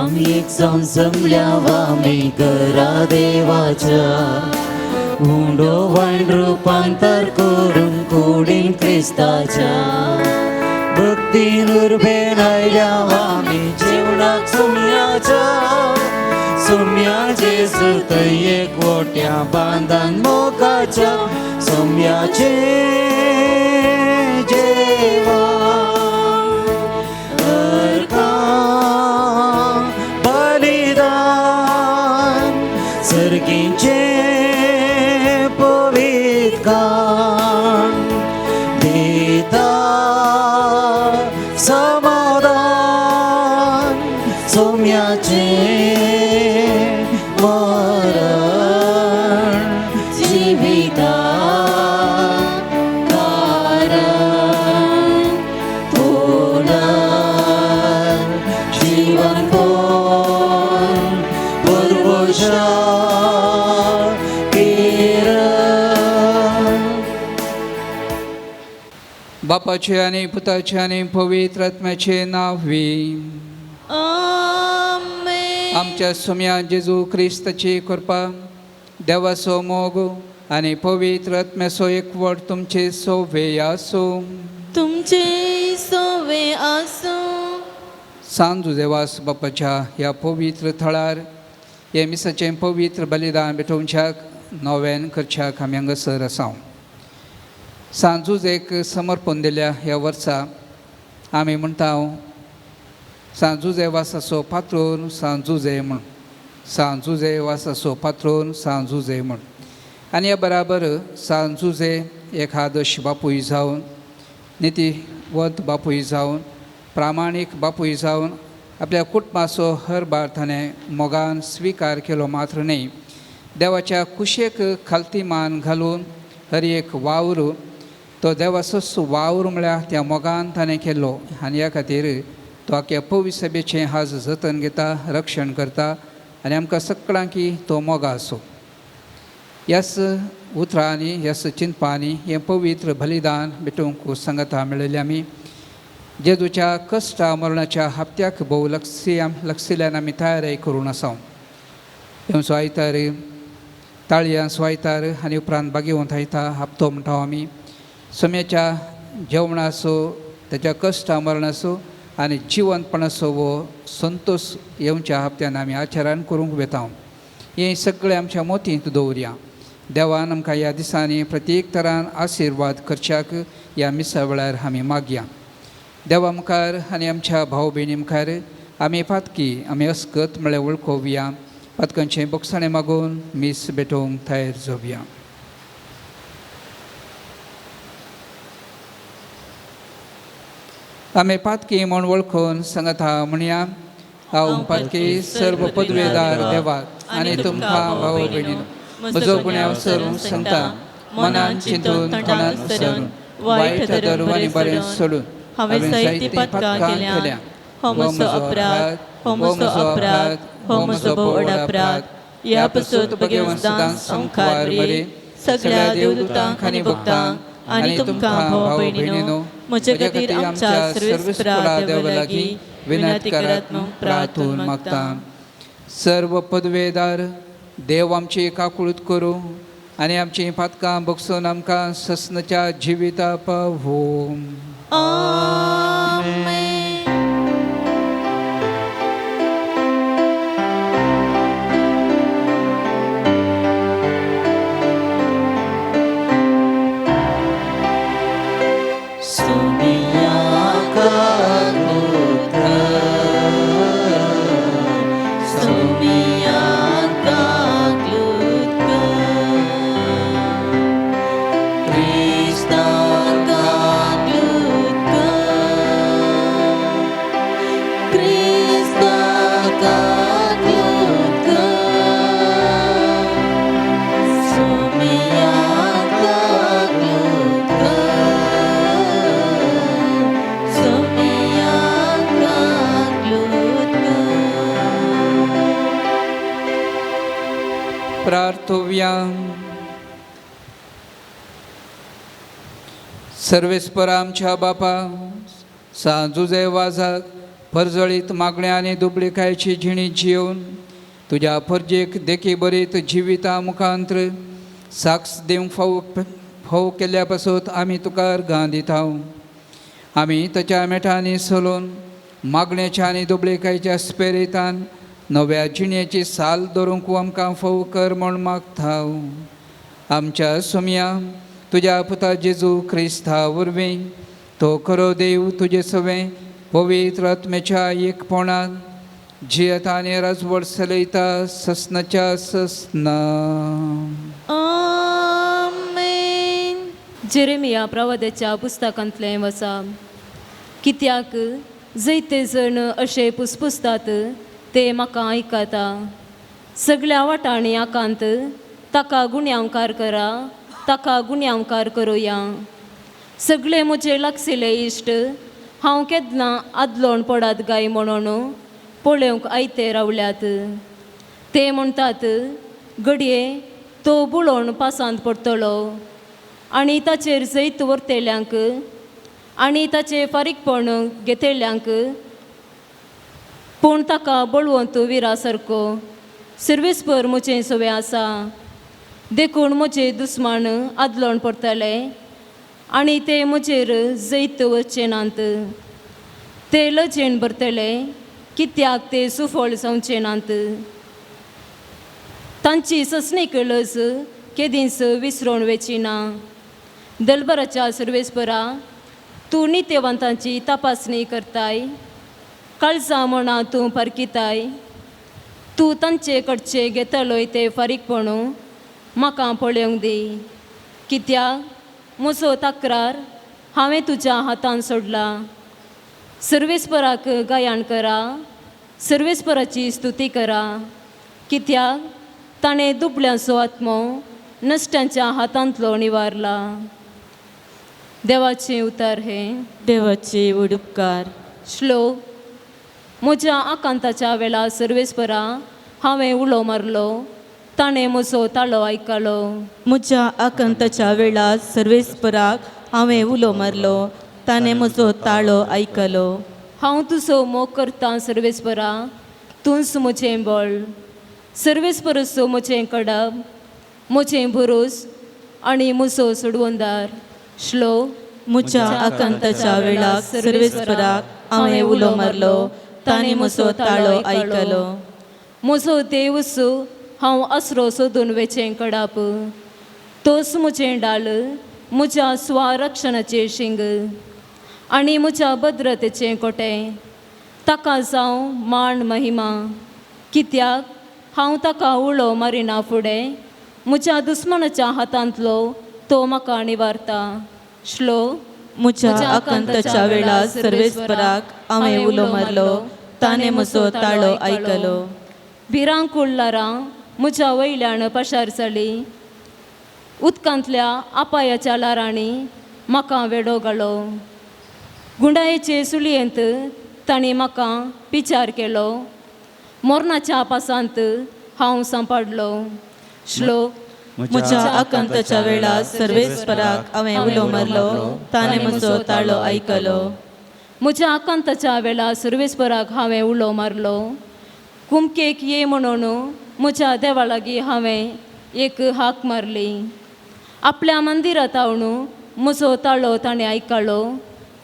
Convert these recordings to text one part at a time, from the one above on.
आम्ही एक जाऊन जमल्यावा आम्ही घरा देवाच्या हुंडो वाण रूपांतर करून कुडीन क्रिस्ताच्या भक्तीन उर्बेन आयल्यावा आम्ही जीवनाक सोम्या जेजू थंय एक वोट्या बांदान मोगाच्या सोम्याचे जेवण अर्पण बलिदान सर्गींचे पवित्रकान दिता समाधान सोम्याचे मरण जीविता कारण पुनर् जीवन कोण पूर्वशा बापाचे आणि पुताचे आणि पवित्र आत्म्याचे नावी आमेन. आमच्या सोम्या जेजू ख्रिस्ताची कृपा देवाचो मोग आणि पवित्र आत्म्याचो एकवट तुमचे सोवे आसो. तुमचे सोवे आसो. सांजू देवास बापाच्या ह्या पवित्र थळार हे मिसाचें पवित्र बलिदान भेटोवच्याक नव्यान करच्याक आमी हांगासर आसां. सांजूच एक समर्पण दिल्या ह्या वर्सा आमी म्हणटा सांजूजे वासाचो पात्रोन सांजूजे म्हण सांजूजे वासाचो पात्रोन सांजूजे म्हण. आनी ह्या बराबर सांजूजे एक आदर्श बापूय जावन नितीवंत बापूय जावन प्रामाणीक बापूय जावन आपल्या कुटुंबाचो हर बार ताणें मोगान स्विकार केलो मात्र न्ही देवाच्या कुशेक खालती मान घालून हर एक वावर तो देवाचोच वावर म्हळ्यार त्या मोगान ताणें केल्लो आनी ह्या खातीर तो आख्या पवित्र सभेचें आज जतन घेता रक्षण करता आनी आमकां सगळ्यांकी तो मोगा आसो. ह्याच उतरांनी ह्याच चिंतपांनी हें पवित्र बलिदान भेटोवंक सांगता मेळिल्ले आमी जेजूच्या कश्टा मरणाच्या हप्त्याक भोव लक्षिल्ल्यान आमी तयारी करून आसा. ह्यो आयतार ताळयां स्वायतार आनी उपरांत बागेवंत आयता हप्तो म्हणटा आमी सोम्याच्या जेवणाचो तेच्या कश्टा मरणाचो आनी जिवंतपणाचो वो संतोश येवच्या हप्त्यान आमी आचरण करूंक वेता. हें सगळें आमच्या मोतींत दवरया. देवान आमकां ह्या दिसांनी प्रत्येक तरान आशिर्वाद करच्याक ह्या मिसा वेळार आमी मागया. देवा मुखार आनी आमच्या भाव भयणी मुखार आमी पातकी आमी अस्कत म्हळ्यार वळखोवया. पातकांचें बोगसाणें मागून मीस भेटोवंक तयार जावया. आमी पातकी म्हूण वळखून सांगता म्हणया हांव पातकी सर्व पदवेदार देवाक आनी तुमकां भाव भयणीनो म्हजो गुन्यांव सरून सांगता मनान चिंतून तोंडान विसरून वायट धर्म आनी बरें सोडून हांवें जायती पातकां केल्या. हो म्हजो अपराध हो म्हजो व्हड अपराध. ह्या पसून भगवंतान संखार मरे सगळ्या देवदूतांक आनी भक्तांक आनी तुमकां भाव भयणीनो म्हजे खातीर आमच्या सर्वेस्परा देवा लागीं विनंती करात म्हूण प्रार्थून मागता. सर्व पदवेदार देव आमची काकुळट करूं आनी आमची पातकां बगसून आमकां ससनाच्या जिविता पावूं. आमेन. प्रार्थोव्या. सर्वेस्पर आमच्या बापा सांजुजे वाजाक परजळीत मागण्या आनी दुबळेकायची झिणी जिवन तुज्या परजेक देखी बरीत जिविता मुखांतर साक्ष दिवंक फाव केल्ल्या पासून आमी तुका अर्गां दिता. आमी ताच्या मेठांनी सोलून मागण्याच्या आनी दुबळेकायच्या स्पेरितान नव्या जिणेची साल धरूंक आमकां फाव कर म्हूण मागता. आमच्या सुमया तुज्या पुता जेजू क्रिस्ता वरवीं तो खरो देव तुजे सवें पवित्र आत्म्याच्या एकपणान जियेत आनी राजवट चलयता ससनाच्या ससना. आमेन. जेरेमिया प्रवाद्याच्या पुस्तकांतलें वचप. कित्याक जैते जण अशे पुसपुसतात ते म्हाका आयकता. सगळ्या वाटांनी आकांत ताका गुण्यावकार करा, ताका गुण्यावकार करुया. सगळे म्हजे लागशिल्ले इश्ट हांव केन्ना आदलोण पडात गाय म्हणून पळोवंक आयते रावल्यात. ते म्हणटात घडये तो बुळोवन पासांत पडटलो आनी ताचेर जैत व्हरतेल्यांक आनी ताचे फारीकपण घेतेल्यांक, पूण ताका बळवंत विरा सारको सर्वेस्पर म्हजें सवें आसा. देखून म्हजे दुस्मान आदलोण पडटले आनी ते म्हजेर जैत वचचे नात. ते लजेन भरतले कित्याक ते सुफळ जावचे नात. तांची ससणीक लज केदींच विसरोन वची ना. दलबराच्या सर्वेस्परा तूं नित्यवंतांची तपासणी करताय, काळजां म्हणा तूं परकिताय. तूं तांचे कडचे घेतलोय ते फारीकपणू म्हाका पळोवंक दी. कित्याक म्हजो तक्रार हांवें तुज्या हातान सोडला. सर्वेस्पराक गायन करा, सर्वेस्पराची स्तुती करा, कित्याक ताणें दुबळ्यांचो आत्मो नश्टांच्या हातांतलो निवारला. देवाचें उतर हे. देवाचे उडुपकार. श्लोक. म्हज्या आकांताच्या वेळा सर्वेस्परा हांवें उलो मारलो, ताणें म्हजो ताळो आयकलो. म्हज्या आकांताच्या वेळार सर्वेस्पराक हांवें उलो मारलो, ताणें म्हजो ताळो आयकलो. हांव तुजो मोग करतां सर्वेस्परा, तूंच म्हजें बळ. सर्वेस्परचो म्हजें कडब, म्हजें भरोस आनी म्हजो सोडवंदार. श्लोक. म्हज्या आकांताच्या वेळार सर्वेस्पराक हांवें उलो मारलो, ताणें म्हजो ताळो आयकलो. म्हजो देवच हांव आसरो सोदून वेचें कडप. तोच म्हजें डाल, म्हज्या स्वारक्षणाचें शिंग आनी म्हज्या भद्रतेचें कोटें. ताका जावं मान महिमा, कित्याक हांव ताका उलो मारिना फुडें. म्हज्या दुस्मनाच्या हातांतलो तो म्हाका निवारता. श्लोक. म्हज्या आकांताच्या वेळार सर्वेस्पराक हांवें उलो मारलो, ताणें म्हजो ताळो आयकलो. भिरांक कुळारां म्हज्या वयल्यान पशार जाली. उदकांतल्या आपायाच्या लारांनी म्हाका वेडो घालो. गुंडायेचे सुलयेंत तांणी म्हाका पिचार केलो. मोरणाच्या पासांत हांव सांपाडलो. श्लोक. म्हज्या आकांताच्या वेळार सर्वेस्पराक हांवें उलो मारलो, ताणें म्हजो ताळो आयकलो. म्हज्या आकांताच्या वेळार सर्वेस्पराक हांवें उलो मारलो. कुमकेक ये म्हणून म्हज्या देवा लागीं हांवें एक हाक मारली. आपल्या मंदिरांत हांवन म्हजो ताळो ताणें आयकलो.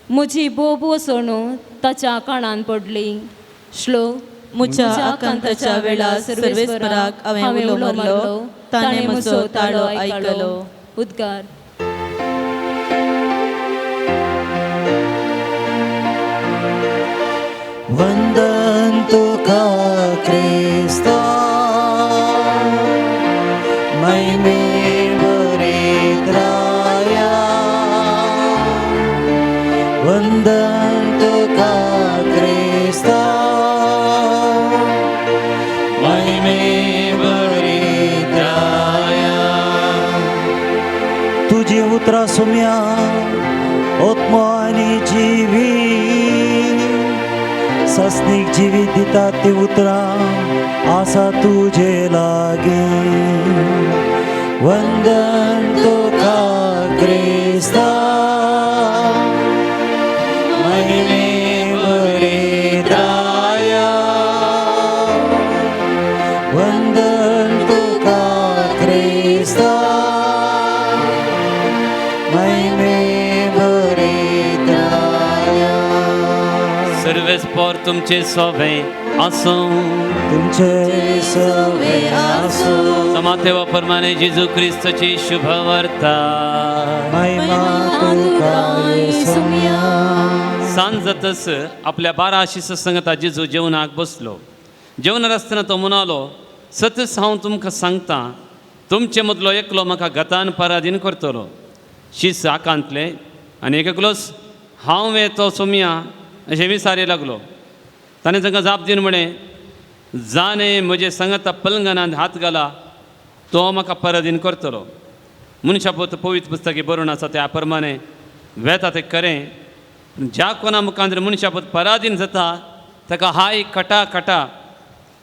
म्हजी बोब वचून ताच्या कानान पडली. श्लोक. म्हज्या आकांताच्या वेळार सर्वेस्पराक हांवें उलो मारलो, ताणें म्हजो ताळो आयकलो. उद्गार. वंदन तुका क्रिस्ता, महिमे बरेत राया. वंदन तुका क्रिस्ता, महिमे बरेत राया. तुझी उतरा सुम्या आत्मा आनी जिवी, ससनीक जिवीत दिता ती उतरा आसा तुझे लागे. वंदन तुका क्रिस्ता, महिमे बरेत परस्पर तुमचे सोबे असो. तुमचे सवे आसो. समातेवा प्रमाणे जेजू ख्रिस्ताची शुभ वार्ता. महिमा तुका येसुया. सांज जातस आपल्या 12 शिष्यसंगता जेजू जेवणाक बसलो. जेवणार आसतना तो म्हणालो, सतच हांव तुमकां सांगता, तुमचे मदलो एकलो म्हाका गतान पराधीन करतलो. शिष्य आकांतले आनी एक एकलोच हांव तो सोमया अशें विचारे लागलो. ताणें तांकां जाप दिवन म्हळें, जाणे म्हजे सांगता पलंगनांत हात घाला, तो म्हाका पराधीन करतलो. मनशा पोत पवित्र पुस्तकी बरोवन आसा त्या प्रमाणे वेता तें खरें. ज्या कोणा मुखार मनशा पोत पराधीन जाता ताका हाय कटा कटा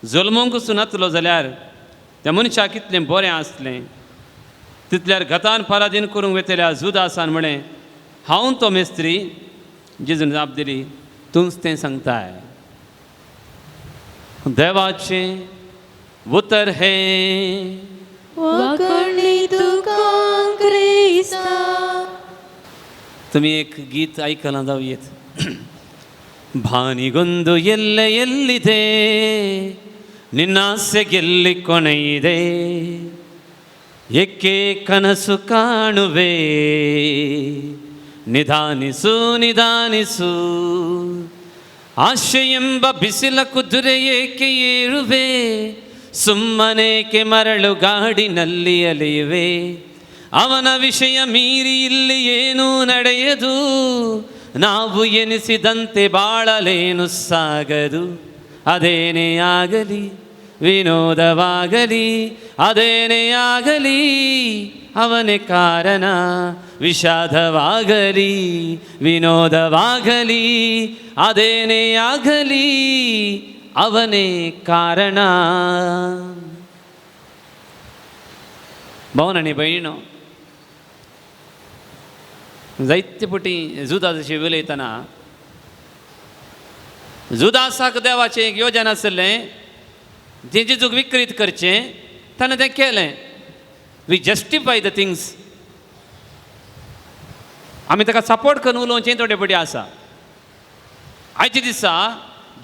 जल्मोंकूच नातलो जाल्यार त्या मनशाक कितलें बरें आसलें. तितल्यार गतान पराधीन करूंक वेतल्या जुदासान म्हळें, हांव तो मेस्त्री. जेजून जाप दिली, तूंच तें सांगताय. देवाचें उतर हें वाकणी तुका क्रिस्ता. तुम्ही एक गीत ऐकायला जाऊयात. ಭಾನಿಗೊಂದು ಎಲ್ಲೆ ಎಲ್ಲಿದೆ, ನಿನ್ನಾಸೆ ಗೆಲ್ಲಿ ಕೊನೆಯಿದೆ, ಏಕೆ ಕನಸು ಕಾಣುವೆ, ನಿಧಾನಿಸು ನಿಧಾನಿಸು, ಆಶೆ ಎಂಬ ಬಿಸಿಲ ಕುದುರೆ ಏಕೆ ಏರುವೆ, ಸುಮ್ಮನೇಕೆ ಮರಳು ಗಾಡಿನಲ್ಲಿ ಅಲೆಯುವೆ, ಅವನ ವಿಷಯ ಮೀರಿ ಇಲ್ಲಿ ಏನೂ ನಡೆಯದು, ನಾವು ಎನಿಸಿದಂತೆ ಬಾಳಲೇನು ಸಾಗದು, ಅದೇನೇ ಆಗಲಿ ವಿನೋದವಾಗಲಿ, ಅದೇನೇ ಆಗಲಿ ಅವನೇ ಕಾರಣ, ವಿಷಾದವಾಗಲಿ ವಿನೋದವಾಗಲಿ, ಅದೇನೇ ಆಗಲಿ ಅವನೇ ಕಾರಣ. भावन आनी भयणीनो, जायते पटी जुदासाचे उलयतना जुदासाक देवाचें एक योजन आसलें, जें जेजूक विकृत करचें, ताणें तें केलें. We justify the things. आमी ताका सपोर्ट करून उलोवचें थोडे पटी आसा. आयचे दिसा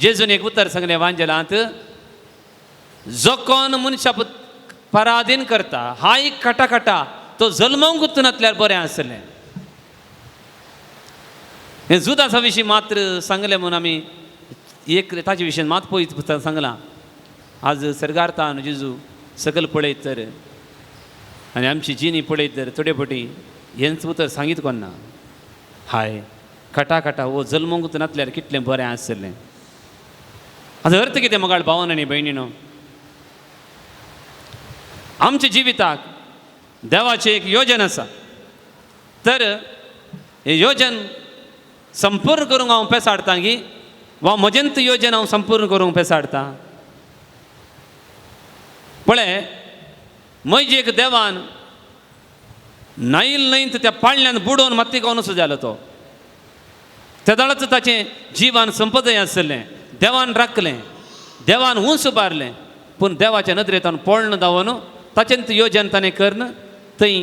जेजून एक उतर सांगलें एवांजलांत, जो कोण मनशा पराधीन करता, हाय कटा तो जल्मोंक नासल्यार बरें आसलें. हें जुदासा विशीं मात्र सांगलें म्हणून आमी एक ताचे विशीं मात पळयत पुस्तक सांगलां. आज सर्गार्थान जेजू सकल पळयत तर आनी आमची जिणी पळयत तर थोडे पटी हेंच उतर सांगीत कोन्ना. हाय कटा वो जल्मोंक नासल्यार कितलें बरें आसलें. हाजो अर्थ कितें मोगाळ भावन आनी भयणीनो, आमच्या जिविताक देवाचें एक योजन आसा. तर हें योजन संपूर्ण करूंक हांव पेसाडटां की वा म्हजेंत योजन हांव संपूर्ण करूंक पेसाडटां. पळय, म्हजे एक देवान नाईल न्हयत त्या पाळण्यांत बुडोवन माती गावन सुजालो तो. त्या दाळाच ताचें जिवान संपदय आसलें. देवान राखलें, देवान उंच उबारलें, पूण देवाच्या नदरेंत पळण दावन ताचेंत योजन ताणें करन थंय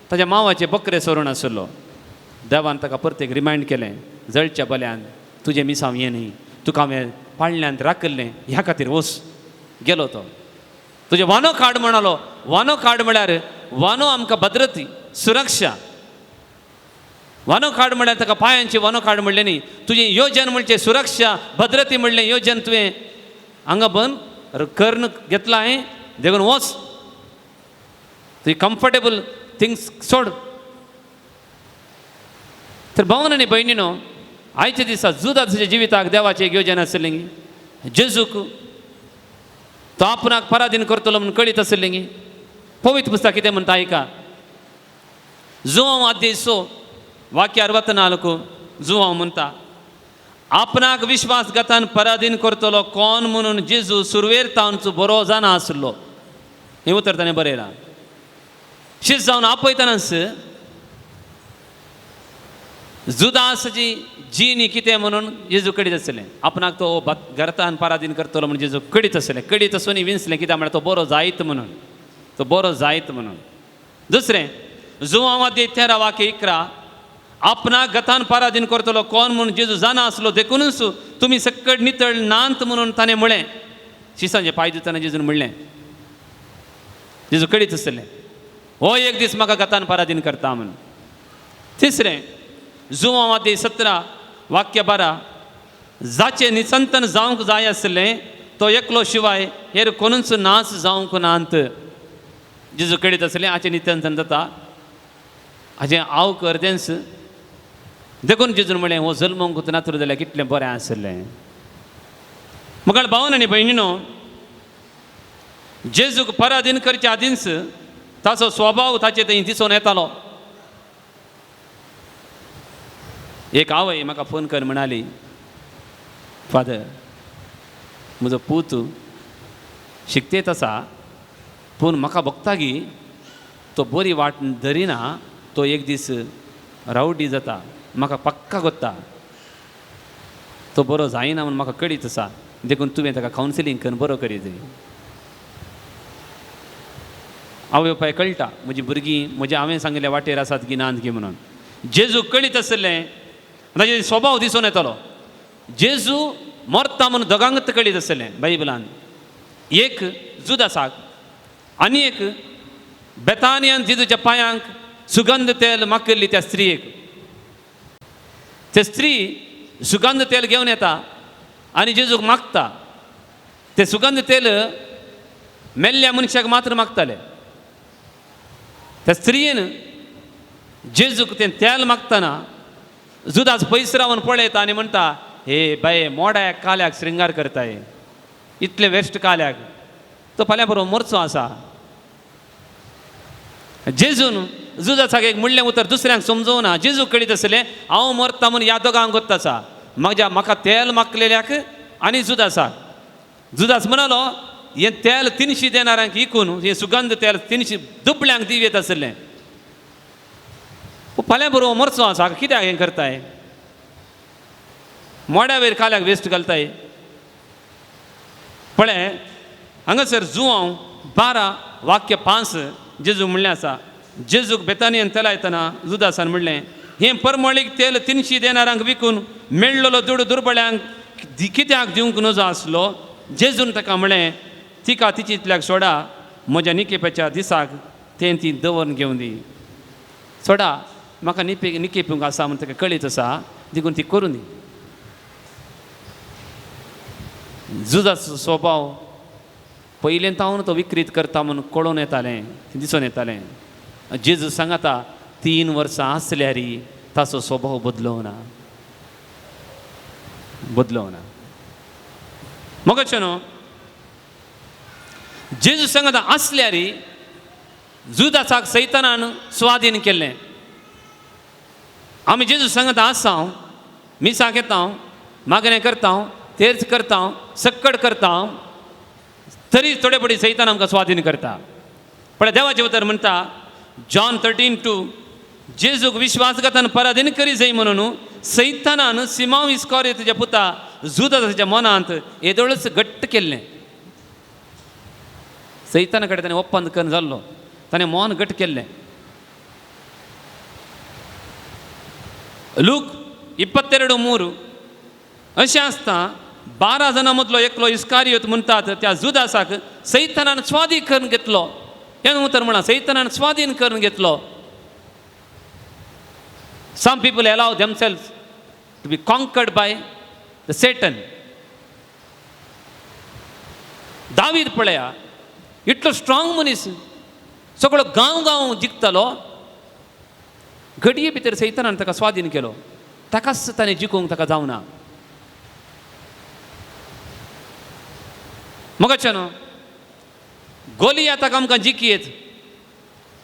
ताच्या मांवाचे बकरे सोरून आसलो. देवान ताका परतेक रिमायंड केलें, जळच्या बल्यान तुजें मिसांव हें न्ही, तुका हांवें पाळण्यांत राखलें, ह्या खातीर वच. गेलो तो. तुजें वानो काड म्हणालो. वानो काड म्हळ्यार वानो आमकां भद्रती, सुरक्षा. वानो काड म्हळ्यार ताका पांयांची वानो काड म्हणलें न्ही. तुजें योजन म्हणचें सुरक्षा, भद्रती म्हणलें योजन तुवें हांगा बंद कर्ण घेतला हांवें, देखून वच. तुवें कम्फर्टेबल थिंग्स सोड. तर भावन आनी भयणीनो, आयच्या दिसा जुदासाच्या जिविताक देवाचें एक योजन आसलें. जेजूक तो आपणाक पराधीन करतलो म्हणून कळीत आसलें. पवित्र पुस्तक कितें म्हणटा आयका. जुवांव अध्याय 6 वाक्य 64 जुवांव म्हणटा, आपणाक विश्वासघातान पराधीन करतलो कोण म्हणून जेजू सुरवेर तांचो बरो जाणा आसलो. हें उतर ताणें बरयलां. शीत जावन आपयतनाच जुदासाची जीण कितें म्हणून जेजू कळीत आसलें. आपणाक तो घरातान पराधीन करतलो म्हणून जेजू कळीत आसलें. कळीत आसून विंसलें कित्याक म्हळ्यार तो बरो जायत म्हणून. तो बरो जायत म्हणून. दुसरें जुवांव अध्याय 13 वाक्य 11, आपणाक गतान पराधीन करतलो कोण म्हणून जेजू जाणा आसलो देखूनच तुमी सक्कड नितळ नांत म्हणून ताणें म्हळें. शिसांचे पांय धुतना जेजून म्हणलें. जेजू कळीत आसतलें हो एक दीस म्हाका गतान पराधीन करता म्हणून. तिसरें जुवां वाद्य 17 वाक्य 12 जाचें निसंतन जावंक जाय आसलें तो एकलो शिवाय हेर कोणूच नाच जावंक नांत. जेजू कळीत आसलें हाचें निसंतन जाता हाचें हांव अर्देंस देखून जेजून म्हळें हो जल्मोंक नातूर जाल्यार कितलें बरें आसलें. मुखार भावन आनी भयणीनो, जेजूक पराधीन करचे आदींच ताचो स्वभाव ताचे थंय दिसून येतालो. एक आवय म्हाका फोन कर म्हणाली, फादर म्हजो पूत शिकतेत आसा पूण म्हाका भोगता की तो बरी वाट धरिना, तो एक दीस रावडी जाता, म्हाका पक्का कोत्ता तो बरो जायना म्हूण म्हाका कळीत आसा. देखून तुवें ताका कावन्सिलींग करून बरो करीत. आवय बापाय कळटा म्हजी भुरगीं म्हज्या हांवें सांगिल्ल्या वाटेर आसात की नात गी म्हणून. जेजू कळीत आसलें ताचे स्वभाव दिसून येतालो. जेजू मरता म्हणून दोगांक कळीत आसलें बायबलान. एक जुदासाक आनी एक बेतानियान जेजूच्या पांयांक सुगंध तेल मागिल्ली त्या स्त्रीयेक. ते स्त्री सुगंध तेल घेवन येता आनी जेजूक मागता. ते सुगंध तेल मेल्ल्या मनशाक मात्र मागताले. त्या स्त्रीयेन जेजूक तें तेल मागतना जुदास पयस रावन पळयता आनी म्हणटा, हे बाये मोड्याक काल्याक श्रृंगार करताय, इतले वेस्ट काल्याक तो फाल्यां बरोबर मरचो आसा. जेजून जुदासाक एक म्हणलें उतर दुसऱ्यांक समजोवना. जेजू कळीत आसलें हांव मरता म्हूण ह्या दोगांक गोत्त आसा. म्हाका तेल मागलेल्याक आनी जुदासाक. जुदास म्हणालो हें तेल 300 देनारांक विकून हें सुगंध तेल 300 दुबळ्यांक दिवेत आसलें. फाल्यां बरोबर मरचो आसा, कित्याक हें करताय? मोड्या वयर काल्याक वेस्ट घालताय. पळय हांगासर जुवांव 12 वाक्य 5 जेजू म्हणलें आसा. जेजूक बेतानियन तेलायतना जुदासान म्हणलें हें परमळीक तेल 300 देनारांक विकून मेळ्ळलो दुर्बळ्यांक कित्याक दिवंक नजो आसलो. जेजून ताका म्हळें तिका तिची इतल्याक सोडा, म्हज्या निकेपाच्या दिसाक तें ती दवरून घेवन दी. सोडा म्हाका निकेपूंक आसा म्हूण ताका कळीत आसा, देखून ती करून दी. जुदाचो स्वभाव पयलें तावन तो विकृत करता म्हणून कळून येतालें, दिसून येतालें. जेजू सांगता 3 वर्सां आसल्यारी ताचो स्वभाव बदलोवना. मोगाचे न्हू, जेजू सांगता आसल्यारी जुदासाक सैतानान स्वाधीन केल्लें. आमी जेजू सांगता आसा मिसां घेता, मागणें करता, तेर्च करता, सक्कड करता, तरी थोडे पडी सैतान आमकां स्वाधीन करता. पण देवाचें उतर म्हणटा जॉन 13:2 जेजूक विश्वासघातान पराधीन करी जाय म्हणून सैतानान सिमांव इस्करियोताच्या पुता जुदासाच्या मनांत येदोळच घट्ट केल्लें. सैताना कडेन ताणें ओप्पंद करून जाल्लो, ताणें मन घट्ट केल्लें. लूक 22:3 अशें आसता 12 जाणां मदलो एकलो इस्कारियोत म्हणटात त्या जुदासाक सैतानान स्वाधीन करून घेतलो. हें उतर म्हणा सैतानान स्वाधीन करून घेतलो. Some people allow themselves to be conquered by the Satan. दावीद पळया इतलो स्ट्रॉंग मनीस, सगळो गांव जिखतालो, घडये भितर सैतानान ताका स्वाधीन केलो. ताकाच ताणें जिखूंक ताका जावना. मोगाच्यानो गोलियाताक आमकां जिखयेत,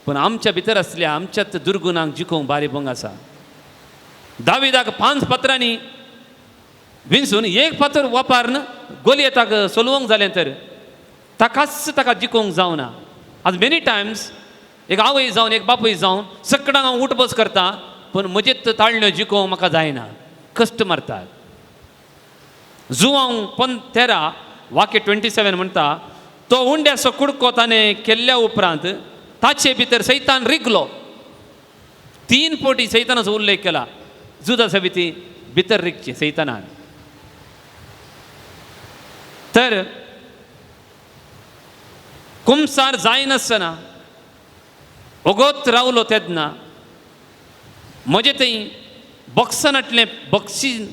पूण आमच्या भितर आसल्या आमच्याच दुर्गुणांक जिखोवंक बारी भंग आसा. दाविदाक 5 पत्रांनी विंसून एक पत्र वापरून गोलियाताक सोलवंक जालें तर ताकाच ताका जिखोवंक जावना. आज मेनी टायम्स एक आवय जावन एक बापूय जावन सकाळां हांव उठ बस करता, पूण म्हजेच ताळण्यो जिखोवंक म्हाका जायना, कश्ट मारतात. जुवांव 13 वाक्य 27 म्हणटा तो उंड्याचो कुडको ताणें केल्ल्या उपरांत ताचे भितर सैतान रिगलो. 3 फावटी सैतानाचो उल्लेख केला. जुदासा भितर रिगचे सैतानान. तर कुमसार जायनासतना ओगोत रावलो तेदना म्हजे थंय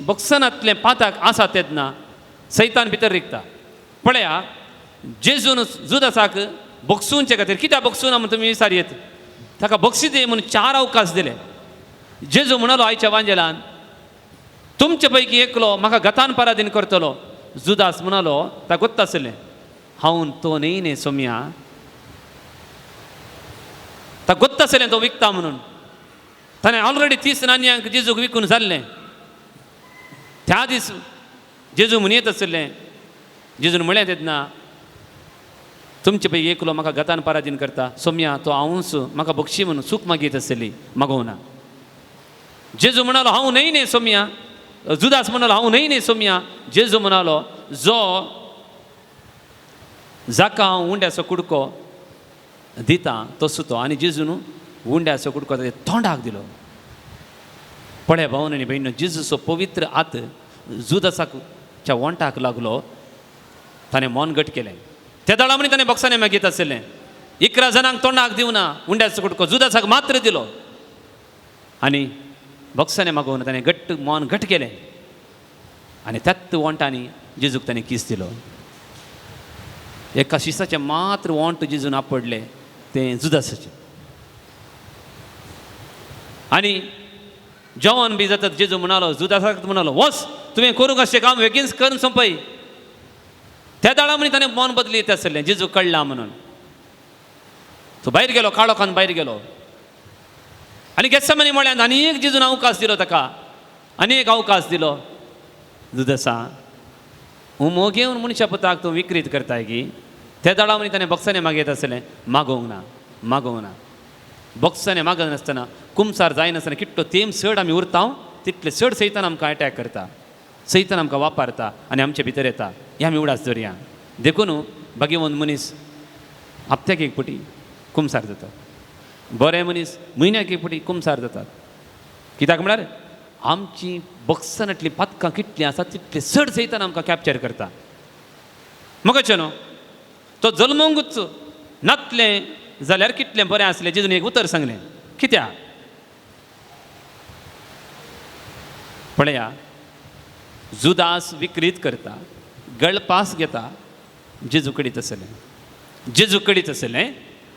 बक्सनांतलें पाताक आसा तेदना सैतान भितर रिगता. पळया जेजून जुदासाक बक्षूंचे खातीर कित्याक बक्षूना म्हूण तुमी विचारयेत. ताका बक्षी दी म्हणून 4 अवकाश दिले. जेजू म्हणलो आयच्या वांजेलान तुमचे पैकी एकलो म्हाका गतान पराधीन करतलो. जुदास म्हणलो ताका गोत्त आसलें हांव तो न्ही सोम्या. ताका गोत्त आसलें तो विकता म्हणून. ताणें ऑलरेडी 30 नाणयांक जेजूक विकून जाल्लें. त्या दीस जेजू म्हणयत आसलें. जेजून म्हळें तेन्ना तुमचे पैकी एकलो म्हाका गतान पराधीन करता. सोम्या तो हांवूच म्हाका बक्षी म्हणून सूख मागीत आसली मागोवना. जेजू म्हणालो हांव न्ही सोम्या. जुदास म्हणालो हांव न्ही सोम्या. जेजू म्हणालो जो जाका हांव उंड्याचो कुडको दिता तसो तो. आनी जेजून उंड्याचो कुडको तोंडाक दिलो. पळय भावन आनी भयणीनो जेजूचो पवित्र हात जुदासाच्या वंटाक लागलो. ताणें मन घट केलें. त्या दाळा म्हणी ताणें बक्षांनी मागीत आसलें. 11 जाणांक तोंडाक दिवना उंड्याचो कुडको जुदासाक मात्र दिलो. आनी बक्षांनी मागोवन ताणें घट्ट मन घट केलें. आनी त्याच वंटांनी जेजूक ताणें किस दिलो. एका शिसाचें मात्र वंट जेजून आपडलें तें जुदासाचें. आनी जेवण बी जाता जेजू म्हणालो जुदासाक म्हणालो वच तुवें करूंक अशें काम बेगीन करून सोंपय. त्या दाळा म्हणी ताणें मन बदलीत आसलें. जेजू कळ्ळा म्हणून तो भायर गेलो. काळोखान भायर गेलो. आनी गेत्सेमानी म्हळ्यान आनी एक जेजून अवकाश दिलो ताका. आनी एक अवकाश दिलो. जुदासा उमो घेवन मनशा पुताक तूं विक्रीत करताय की. त्या दाळा म्हणी ताणें बक्षांनी मागयत आसलें मागोवंक ना. बक्षांनी मागत नासतना कुमसार जायनासतना किट्टो तेम चड आमी उरता तितले चड सैतान आमकां अटॅक करता. सैतान आमकां वापरता आनी आमचे भितर येता. हें आमी उडास धरया. देखून भाग्यवंत मनीस हप्त्याक एक पटी कुमसार जाता. बरे मनीस म्हयन्याक एक पटी कुमसार जातात. कित्याक म्हळ्यार आमची बक्षांतलीं पातकां कितलीं आसा तितले चड सैतान आमकां कॅप्चर करता. मगचे न्हू तो जल्मोंगूच नातलें जाल्यार कितलें बरें आसलें. जेजून एक उतर सांगलें. कित्याक पळया जुदास विक्रीत करता गळपास घेता जेजू कडेच आसलें.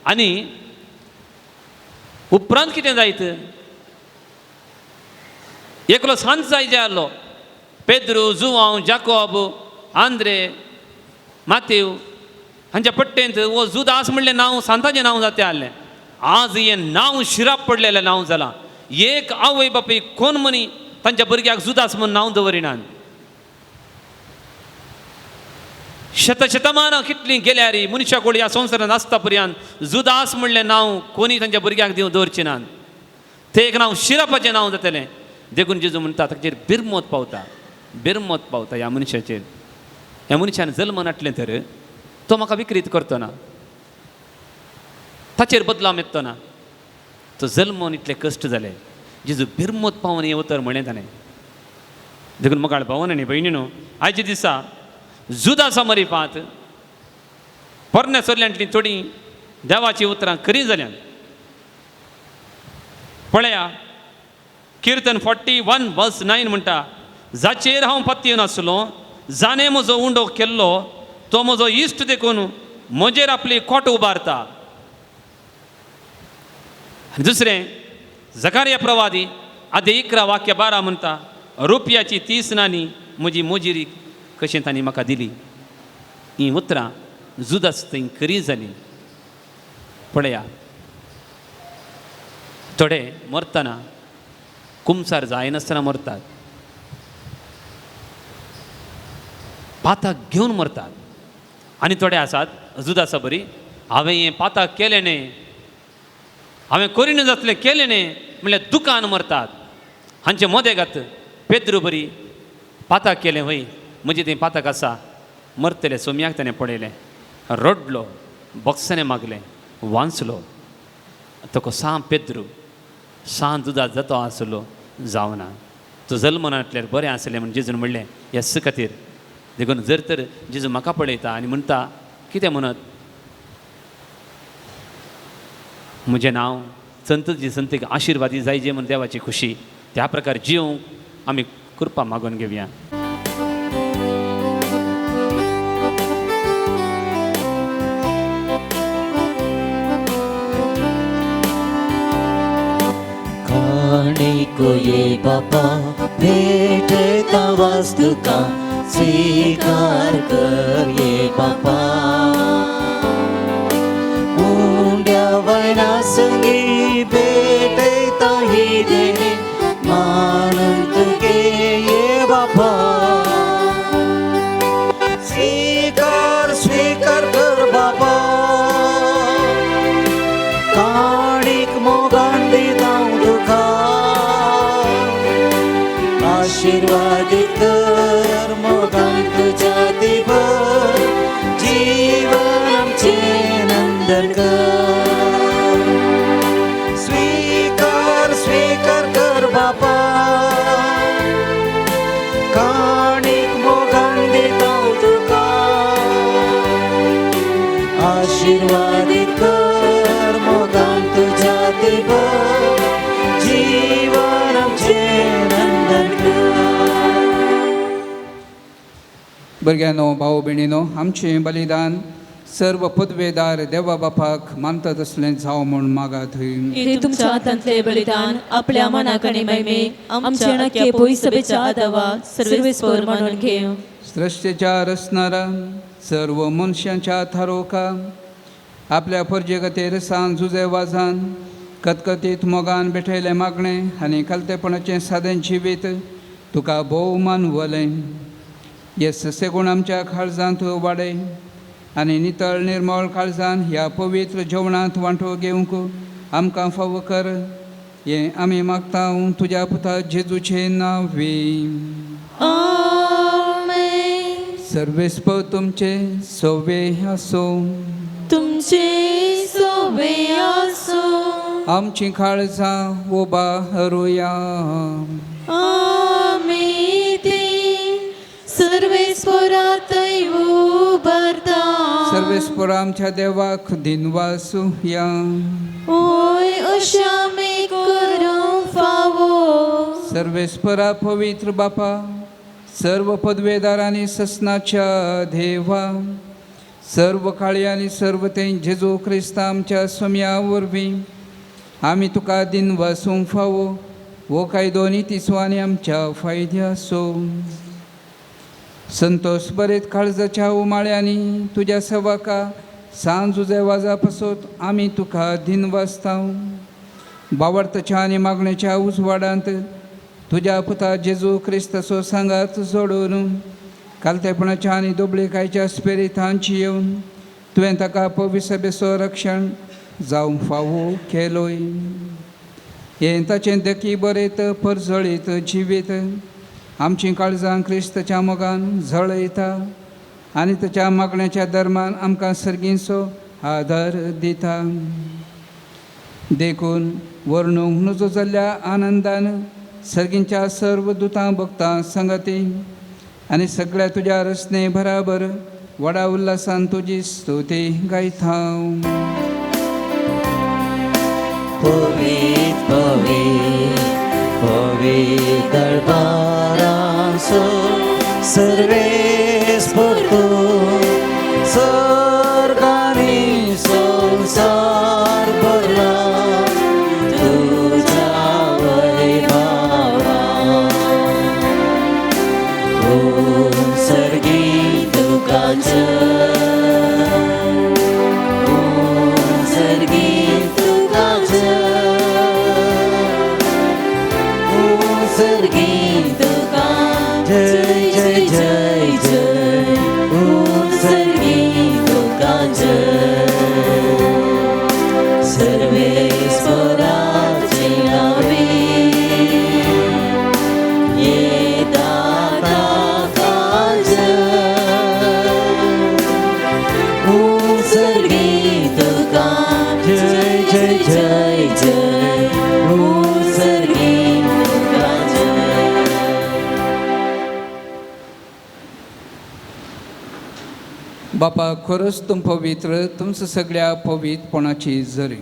आनी उपरांत कितें जायत एकलो सांत जाय जे आहलो पेद्रू जुवांव जाकोब आंद्रे मातेव हांच्या पट्टेंत वो जुदास म्हणलें नांव सांताचें नांव जातें आहलें. आज हें नांव शिराप पडलेलें नांव जालां. एक आवय बापूय कोण मनी तांच्या भुरग्याक जुदास म्हूण नांव दवरिनात. शतशतमानां कितलीं गेल्यार मनशा कोण ह्या संवसारांत आसता पर्यंत जुदास म्हणलें नांव कोणी तांच्या भुरग्याक दवरचें नात. तें एक नांव शिरापाचें नांव जातलें. देखून जेजू म्हणटा ताचेर बिरमोत पावता ह्या मनशाचेर. ह्या मनशान जल्म नाटलें तर तो म्हाका विक्रीत करतो ना. ताचेर बदलाव येतो ना. तो जल्मोन इतले कश्ट जाले. जेजू बिरमोत पावन हें उतर म्हळें ताणें. देखून मोगाळ भावन आनी भयणीनो आयच्या दिसा जुदासा मरीपांत पोरण्या सोर्ल्यांतलीं थोडीं देवाचीं उतरां खरीं जाल्यात. पळया किर्तन 41:9 म्हणटा जाचेर हांव पत्य नासलो जाणें म्हजो उंडो केल्लो तो म्हजो इश्ट देखून म्हजेर आपली खोट उबारता. आनी दुसरें जकारिया प्रवादी आदे 11:12 म्हणटा रुपयाची 30 नाणी म्हजी मोजिरी कशें तांणी म्हाका दिली. ही उतरां जुदास थंय खरी जाली. पळया थोडे मरतना कुमसार जायनासतना मरतात. पाताक घेवन मरतात. आनी थोडे आसात जुदासा बरी हांवें हें पाताक केलें न्ही हांवें करिना जातलें केलें न्ही म्हणल्यार दुकान मरतात. हांचे मोदें घात पेद्रू बरी पाताक केलें वय म्हणजे तें पाताक आसा मरतलें. सोम्याक ताणें पळयलें रडलो बक्षांनी मागलें वांचलो. तो सांग पेद्रू सांत दुदास जातो आसलो जावना. तो जल्म नाटल्यार बरें आसलें म्हण जेजून म्हणलें ह्या खातीर देखून जर तर जेजू म्हाका पळयता आनी म्हणटा कितें म्हणत, म्हजें नांव संत जी संतीक आशिर्वादी जायजे म्हण देवाची खुशी, त्या प्रकार जिवंक आमी कृपा मागून घेवया. काणिको ये बापा भेटता वास्तु का स्वीकार कर ये बापा. उंड्या वयना संगी भेटता ही देणे मानून तुगे ये बापा. स्वीकार कर बापा. काणिक मोगान दिता तुका आशीर्वादित कर मोगान तुझ्या दिभर जीवन आमचे नंदन कर. स्वीकार कर बापा. काणिक मोगान दिता तुका आशीर्वादित कर मोगान तुझ्या दिभर जीवन आमचे नंदन कर. भुरग्यानो, भाऊ भयणीनो, आमचें बलिदान सर्व पदवेदार देवा बापाक मानता तसलें जावं म्हूण मागात. हे तुमच्या हातांतले बलिदान आपल्या मनाकणे मैमेक आमच्या नक्की सभेच्या आदावा सर्वेस्वर म्हणून घेव. सृष्टीच्या रचणारा सर्व मनशांच्या थारोका आपल्या परजे खातीर सांज झुजे वाजान कतकतीत मोगान भेटयले मागणे आनी खालतेपणाचें सादें जिवीत तुका भोव मानवलें. हे ससे गुण आमच्या काळजांत वाडय आनी नितळ निर्मळ काळजान ह्या पवित्र जेवणांत वांटो घेवंक आमकां फावो कर. हें आमी मागता तुज्या पुता जेजूचे नांवी. आमेन. सर्वेस्पर तुमचे सोवे आसो. तुमचे सोबे आसो. आमची काळजां उबारुया. आमी ते सर्वेस्परांतय उबारता. सर्वेस्पर आमच्या देवाक दिनवासूया. ओय अशें आमी करूंक फावो. सर्वेस्परा पवित्र बापा, सर्व पदवेदार आनी ससनाच्या देवा, सर्व काळी आनी सर्व ते जेजू क्रिस्त आमच्या सोम्या वरवीं आमी तुका दिन वासूंक फावो. वो कायदो नितीसो आनी आमच्या फायद्याचो. संतोष बरेत काळजाच्या उमाळ्यांनी तुज्या सेवका सांज उजे वाजा पासत आमी तुका दिन वाजता. बावडताच्या आनी मागणेच्या उजवाडांत तुज्या पुता जेजू क्रिस्ताचो सांगात जोडून कालतेपणाच्या आनी दोबळेकायच्या स्पिरितांची येवन तुवें ताका पवित्र सभेचो रक्षण जावंक फावो केलोय. हें ताचें देखी बरेत परजळीत जिवीत आमची काळजां क्रिस्ताच्या मोगान जळयता आनी ताच्या मागण्याच्या दरम्यान आमकां सर्गीचो आदार दिता. देखून वर्णूंक नजो जाल्ल्या आनंदान सर्गींच्या सर्व दुतां भक्तां संगती आनी सगळ्या तुज्या रचने बराबर व्हडा उल्हासान तुजी स्तुती गायता. पवित्र पवित्र पवित्र दरबारांचो सर्वेस्पर तूं स्वर्ग आनी संवसार भरला तुज्या वैभवान. सर्गी तुका जय, सर्गी तुका जय, सर्गी तुका जय जय जय जय. सर्गी तुका जय. सर्वेस्पराचे नावे येता ताका जय. सर्गी तुका जय जय जय जय. सर्गी तुका जय. बापा खरोच तुम पवित्र तुमचं सगळ्या पवित्रपणाची जरी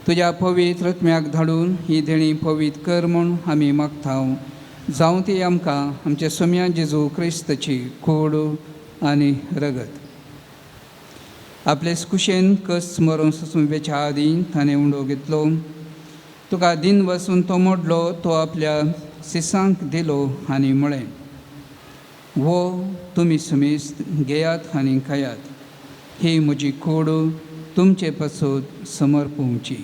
तुझ्या पवित्र आत्म्याक धाडून ही देणी पवित्र कर म्हूण आमी मागतां जावं ती आमकां आमच्या सोम्या जेजू क्रिस्ताची कूड आनी रगत आपले कुशेन कस मरून सुसुंबेच्या आदीं ताणें उंडो घेतलो तुका दिन वचून तो मोडलो तो आपल्या शिसांक दिलो आनी म्हळें वो तुमी समेस्त घेयात आनी खायात ही म्हजी कूड तुमचे पासत समर्पूंची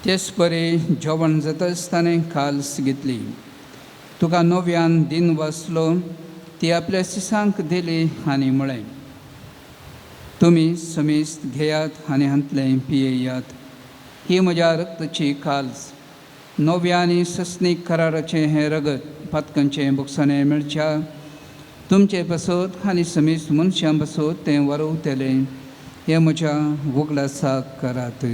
तेच बरे जेवण जाता आसतना खाल्स घेतली तुका नव्यान दिन वाचलो ती आपल्या शिसांक दिली आनी म्हळें तुमी समेस्त घेयात आनी हांतलें पियेयात ही म्हज्या रक्ताची खाल्स नव्या आनी सस्नीक कराराचें हें रगत पातकांचें बुकसाणें मेळच्या तुमचे पासत आनी समेस्त मनशां पासत तें वरवतलें हें म्हज्या वगडासाक करात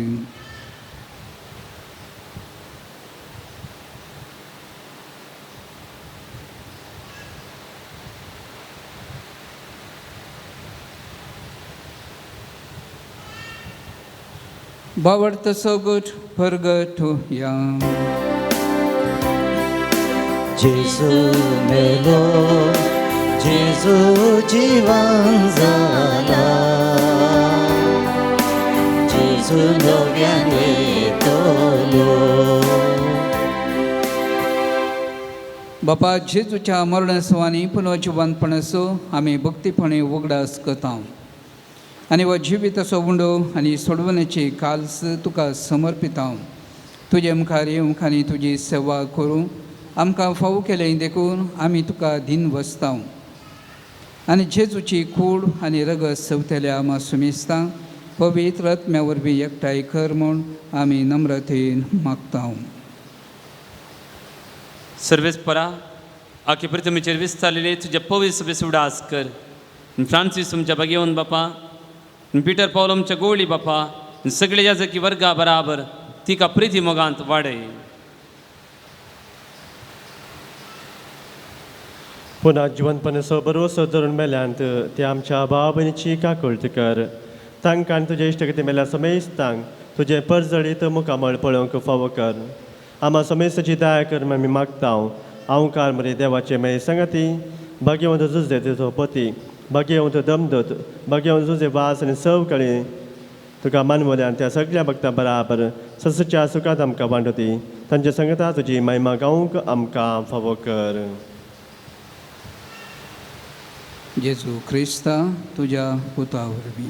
बावडत सोगुट परगट या जेजू मेलो जेजू जिवन जाला जेजू नव्यान येतलो बापा जेजूच्या मरणसवानी पुनः जिवंतपणाचो आमी भक्तीपणे वगडास करता आनी हो जिविताचो उंडो आनी सोडवण्याची काल्स तुका समर्पिता तुजे मुखार येवंक आनी तुजी सेवा करूं आमकां फावो केलें देखून आमी तुका दिन वचता आनी जेजूची कूड आनी रगत सवतल्या आमा सुमेस्तां पवित्र आत्म्या वरवीं एकठांय कर म्हूण आमी नम्रतेन मागता सर्वेस्परा आखे प्रथमेचेर विस्तारलेले तुज्या पवित्र सभेस उडास कर फ्रांसीस तुमच्या बागेवन बापा पिटर पौलमच्या गोळी बापा सगळे याजकी वर्गा बराबर तिका प्रिती मोगांत वाडय पुन्हा जिवंतपणाचो भरवसो धरून मेल्यांत ते आमच्या भावा भयणीची काकूळट कर तांकां आनी तुजे इश्टगती मेल्या समेस्तांक तुजे परजळीत मुखामळ पळोवंक फावो कर आमा समेस्ताची दया कर म्हूण आमी मागता हांव कार मरे देवाचे मेळे संगती भाग्यवंत झुजले तुजो पती भाग्यवंत दमदत भाग्यवंत तुजे वास आनी सवकळी तुका मानवल्यान त्या सगळ्या भक्तां बराबर ससच्या सुखांत आमकां वांटती तांच्या संगता तुजी महिमा गावंक आमकां फावो कर जेजू क्रिस्ता तुज्या पुता वरवीं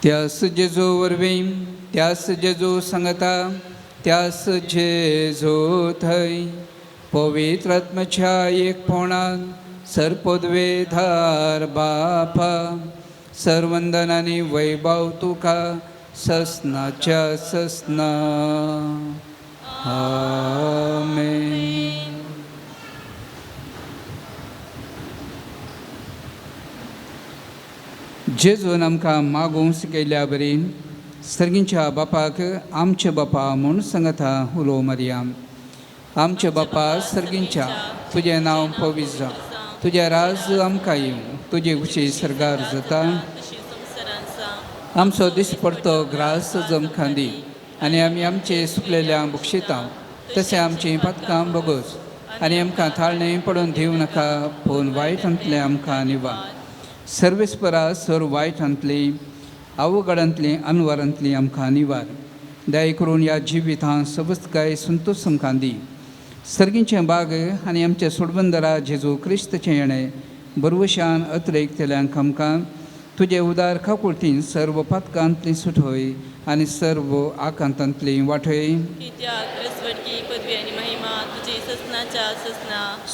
त्यास जेजू वरवीं त्यास जेजू सांगता त्यास जेजू थंय पवित्र आत्म्याच्या एकपणान सरपदवेधार बापा सर्वंदन आनी वैभव तुका ससनाच्या ससना आमेन जेजून आमकां मागूंक शिकयल्या बरी सर्गींच्या बापाक आमचे बापा म्हूण सांगता उलो मारया आमचे बापा सर्गींच्या तुजें नांव पवित्र जा तुजें राज आमकां येवं तुजी खुशी सरगार जाता आमचो दिसपडतो ग्रास आमकां दी आनी आमी आमचे सुकलेल्यांक बक्षिता तशें आमचीं पातकां बगोस आनी आमकां थाळणें पडून दिवं नाका पूण वायटांतलें आमकां निवा सर्वेस्परा सर वायटांतली अवघडांतली अनवरांतली आमकां निवार दया करून ह्या जिवितांत सबस्तकाय संतोश आमकां दी सर्गींचें बाग आनी आमचे सोडबंदरा जेजू क्रिस्ताचें येणें बरवशान अतिरेकतल्यांक आमकां तुजे उदार काकुळटीन सर्व पातकांतली सुटोय आनी सर्व आकांतांतली वाटय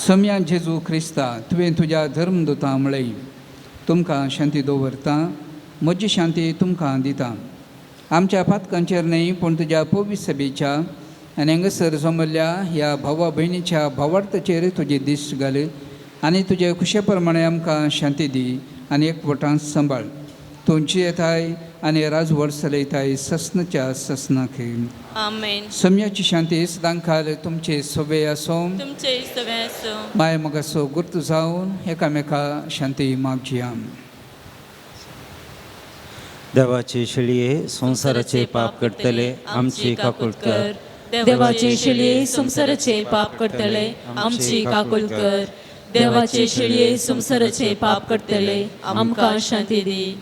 सम्या जेजू क्रिस्ता तुवें तुज्या धर्मदूतां म्हळें तुमकां शांती दवरता म्हजी शांती तुमकां दिता आमच्या पातकांचेर न्हय पूण तुज्या पवित्र सभेच्या आनी हांगासर जमल्ल्या ह्या भावा भयणीच्या भावार्थाचेर तुजी दिश्ट घाल आनी तुजे खुशे प्रमाणे आमकां शांती दी आनी एकवटान सांबाळ. तुमची येताय आनी राजवट चलयताय ससनच्या ससनाक. आमेन. सम्याची शांती सदांकाल तुमचे सोबे आसूं. तुमचे सगळे असो. माय मोगाचो गुर्त जावन एकामेका शांती मागची. देवाचे शिळये संसाराचे पाप करतले आमची काकूळ कर. देवाचे शिळये संसाराचे पाप करतले आमची काकूळ कर. देवाचे शिळये संसाराचे पाप करतले आमकां शांती दी.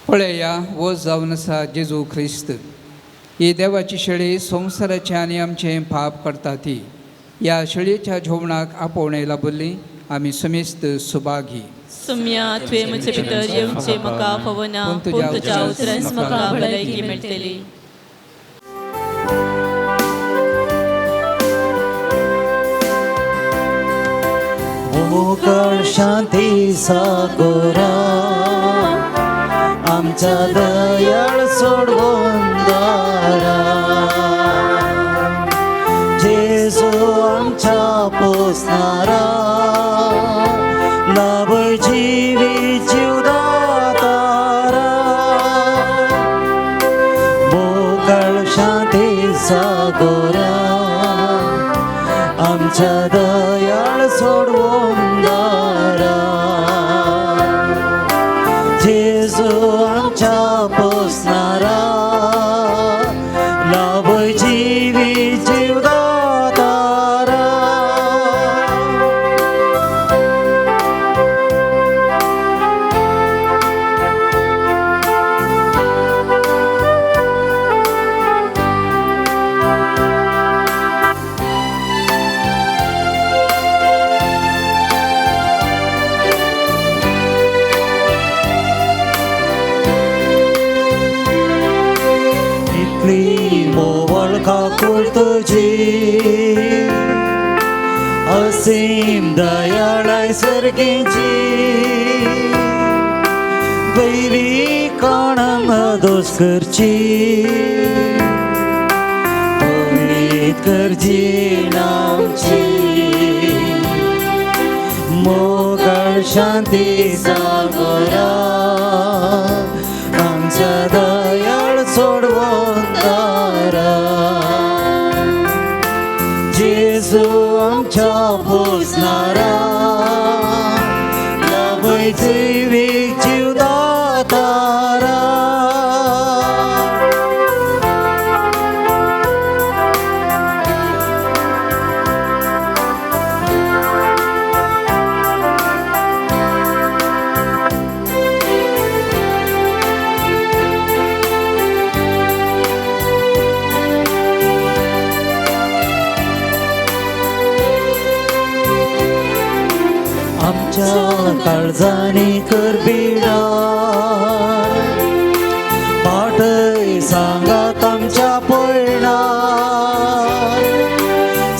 पळया वो जावन आसा जेजू ख्रिस्त. ही देवाची शेळी संवसाराचे आनी आमचे पाप करता ती. ह्या शेळयेच्या जेवणाक आपोवणे लाबुल्ली आमी समेस्त सुभागी. सुम्या तुवें म्हजे भितर येवचे म्हाका फवना पूण तुज्या उतरांस म्हाका भलायकी मेळटली. मोकळ शांती सागोरा आमच्या दयाळ सोडवून दारा. जेजू आमच्या पोसणारा लाभय जीवी जीवदातारा. मोकळ शांती सागोरा आमच्या दयाळ सोडवून दारा. जेजू आमच्या पोसणारा लाभय जीवी जीवदातारा. मोवळ काकूळ तुजी असीम दयाळाय सर्गेची. वैरी कोणांग दोस करची पवित्र करची नामची. मोगळ शांती सागोरा आमच्या दयाळ सोडवून दारा. जेजू आमच्या पोसणारा लाभय जीवीक जीवदातारा. आमच्या काळजांनी कर बिडार. पाटय सांगात आमच्या पळणार.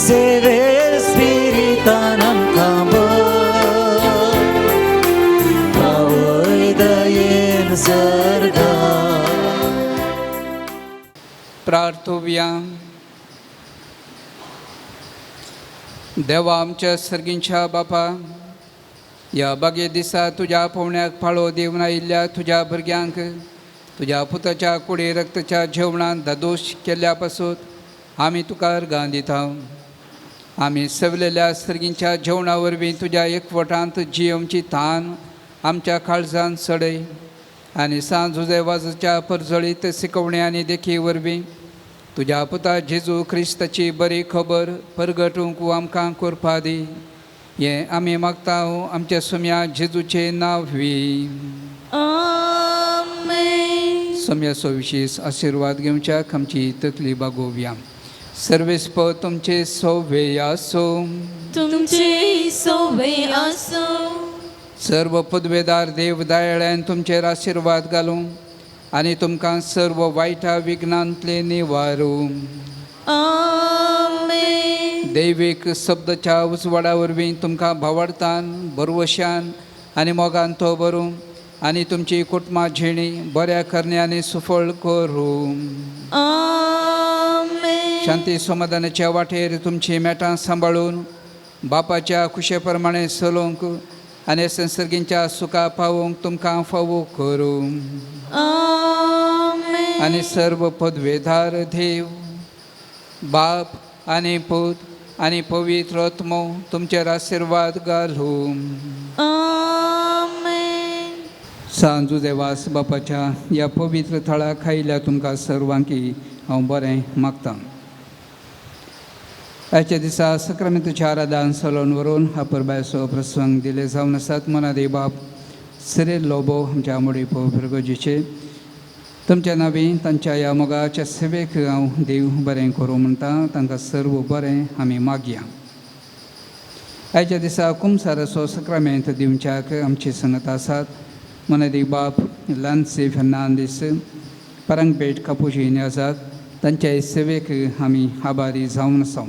सेवे स्पिरितान आमकां भर. पावय दयेन सर्गा. प्रार्थोवया. देवा आमच्या सर्गींच्या बापा, ह्या बागे दिसा तुज्या पोवण्याक फाळो दिवन आयिल्ल्या तुज्या भुरग्यांक तुज्या पुताच्या कुडी रक्ताच्या जेवणान दादोश केल्ल्या पासून आमी तुका अर्गां दिता. आमी सवलेल्या सर्गींच्या जेवणा वरवीं तुज्या एकवटांत जियोवची तान आमच्या काळजांत चडय. आनी सांज उजेवाजाच्या परजळीत शिकवणे आनी देखी वरवीं तुज्या पुता जेजू क्रिस्ताची बरी खबर परगटूंक आमकां करपा दी. हें आमी मागता आमच्या सुम्या जेजूचे नांव वी. आमेन. सम्याचो विशेष आशिर्वाद घेवच्याक आमची तकली बागोवया. सर्वेस्प तुमचे सोवे आसो. तुमचे सोवे आसो. सर्व पदवेदार देव दयाळ्यान तुमचेर आशिर्वाद घालूं आनी तुमकां सर्व वायटा विघ्नांतले निवारूं. आमेन. दैवीक शब्दाच्या उजवाडा वरवीं तुमकां भावार्थान बरवशान आनी मोगान तो भरूं आनी तुमची कुटुंबां जिणी बऱ्या करण्यानी सुफळ करूं. आमेन. शांती समाधानाच्या वाटेर तुमची मेटां सांबाळून बापाच्या खुशे प्रमाणे चलोवंक आनी संसर्गींच्या सुखा पावोवंक तुमकां फावो करूं. आमेन. आनी सर्व पदवेधार देव बाप आनी पूत आनी पवित्र आत्मो तुमचेर आशिर्वाद घालूं. आमेन. सांजू देवास बापाच्या ह्या पवित्र थळा खायल्या तुमकां सर्वांकी हांव बरें मागतां. आयच्या दिसा सक्रामेंताच्या आराधन चलोवन व्हरून परबायचो प्रसंग दिले जावन आसात. मनादे बाप सिरेल लोबो आमच्या मोडी पवित्रगोजीचे तुमच्या नांवी तांच्या ह्या मोगाच्या सेवेक हांव देव बरें करूं म्हणटा. तांकां सर्व बरें आमी मागया. आयच्या दिसा कुमसाराचो सक्रामेंत दिवच्याक आमची संगत आसात. मनादे बाप लान्से फेर्नांदीस परंगपेट कापुजीन आसात. तांच्या सेवेक आमी आभारी जावन आसा.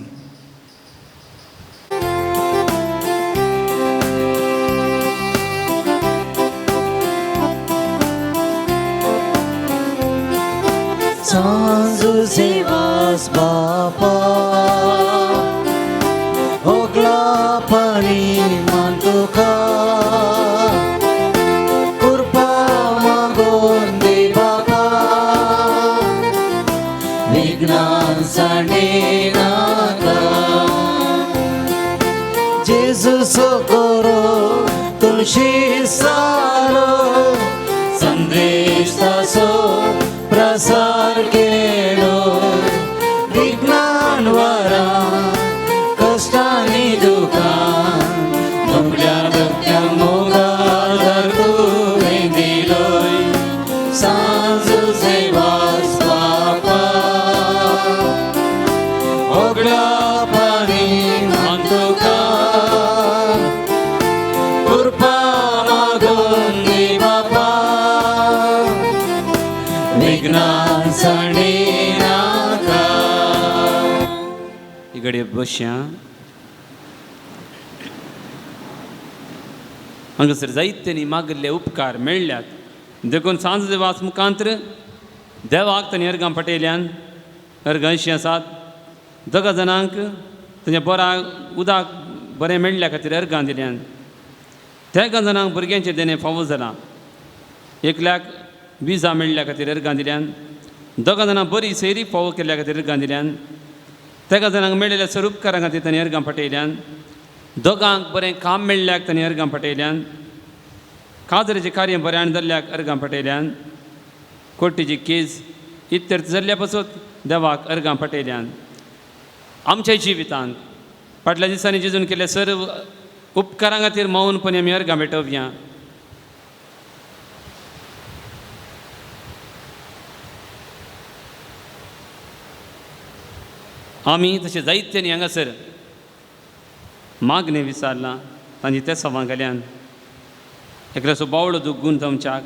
सांजू सेवास बापा ओगला पाणी मानतुका कृपा मागोन दे बापा विघ्नान सांडे नाका जेजू सोकोरो तुळशी सारो संदेश तासो प्रसार केलो विज्ञान वरा कष्टांनी दुखान आपल्या भक्त्या मोगादार तुवें दिलोय. सांजू सेवास बापा ओगड्या पाणी मानतुका कृपा मागोन दे बापा विघ्नान सांडे नाका. इकडे बसया. हांगासर जायत्यांनी मागिल्ले उपकार मेळ्ळ्यात. देखून सांज देवास मुखांतर देवाक तांणी अर्गां पटयल्यान अर्गां अशीं आसात. दोगा जाणांक तांच्या बरा उदक बरें मेळ्ळ्या खातीर अर्गां दिल्यान. त्या जाणांक भुरग्यांचेर देणें फावो जालां. एकल्याक विजा मेळ्ळ्या खातीर अर्गां दिल्यान. दोगा जाणांक बरी सैरी फावो केल्ल्या खातीर अर्गां दिल्यान. तेगा जाणांक मेळिल्ल्या सर उपकारा खातीर तांणी अर्गां पटयल्यान. दोगांक बरें काम मेळ्ळ्याक तांणी अर्गां पटयल्यान. काजराचें कार्य बऱ्यान जाल्ल्याक अर्गां पटयल्यान. कोर्टीची केस इत्यर्थ जाल्ल्या पासून देवाक अर्गां पटयल्यान. आमच्या जिवितांत फाटल्या दिसांनी जेजून केल्ल्या सर्व उपकारां खातीर मौनपणी आमी अर्गां भेटोवया. आमी तशें जायत्यांनी हांगासर मागणें विचारलां तांची त्या सवांगल्यान. एकल्याचो बावळो दूख गुंतवच्याक,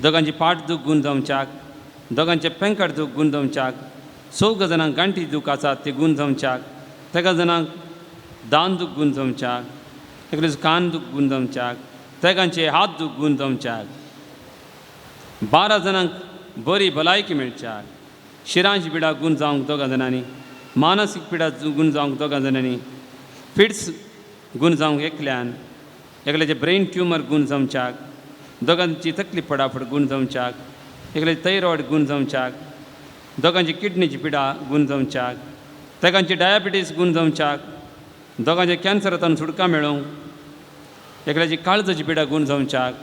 दोगांची पाट दूख गुंतवच्याक, दोगांचे पेंकट दूख गुंतवच्याक, 4 जाणांक गांठी दूख आसात ते गुंतवच्याक, तेगा जाणांक दान दूख गुंतवच्याक, एकल्याचो कान दूख गुंतवच्याक, तेगांचे हात दूख गुंतवच्याक, 12 जाणांक बरी भलायकी मेळच्याक, शिरांची पिडा गुंजावंक 2 जाणांनी, मानसीक पिडा गुंजावंक 2 जाणांनी, फिट्स गुंजावंक एकल्यान, एकल्याचे ब्रेन ट्युमर गुंजवच्याक, दोगांची तकलीफ फडाफड गुंजवच्याक, एकल्याची थायरॉयड गुंजवच्याक, दोगांची किडनीची पिडा गुंजवच्याक, तेगांची डायबिटीस गुंजवच्याक, दोगांचे कॅन्सरांतल्यान सुटका मेळोवंक, एकल्याची काळजाची पिडा गुंजवच्याक,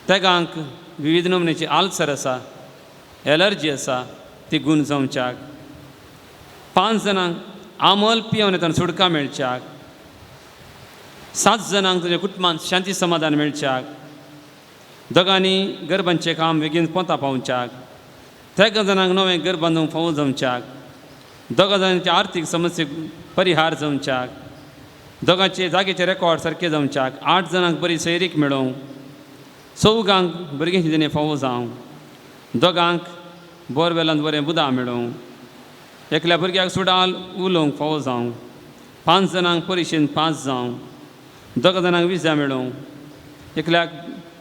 तेगांक विविध नमुन्याची आल्सर आसा, एलर्जी आसा ती गुंजवच्याक, 5 जाणांक आमल पियेवन येताना सुटका मेळच्याक, 7 जाणांक तुज्या कुटुंबांत शांती समाधान मेळच्याक, दोगांनी गर्भांचें काम बेगीन पोंता पावच्याक, 3 जाणांक नवें घर बांदूंक फावो जमच्याक, 2 जाणांचे आर्थीक समस्येक परिहार जमच्याक, दोगांचे जागेचे रेकॉर्ड सारके जमच्याक, 8 जाणांक बरी सैरीक मेळोवंक, 4 भुरग्यांची देणे फावो जावंक, 2 बोरवेलांत बरें बुदां मेळोवंक, एकल्या भुरग्याक सुडाल उलोवंक फावो जावंक, 5 जाणांक परिक्षेन 5 जावं, 2 जाणांक विजा मेळोवं, एकल्याक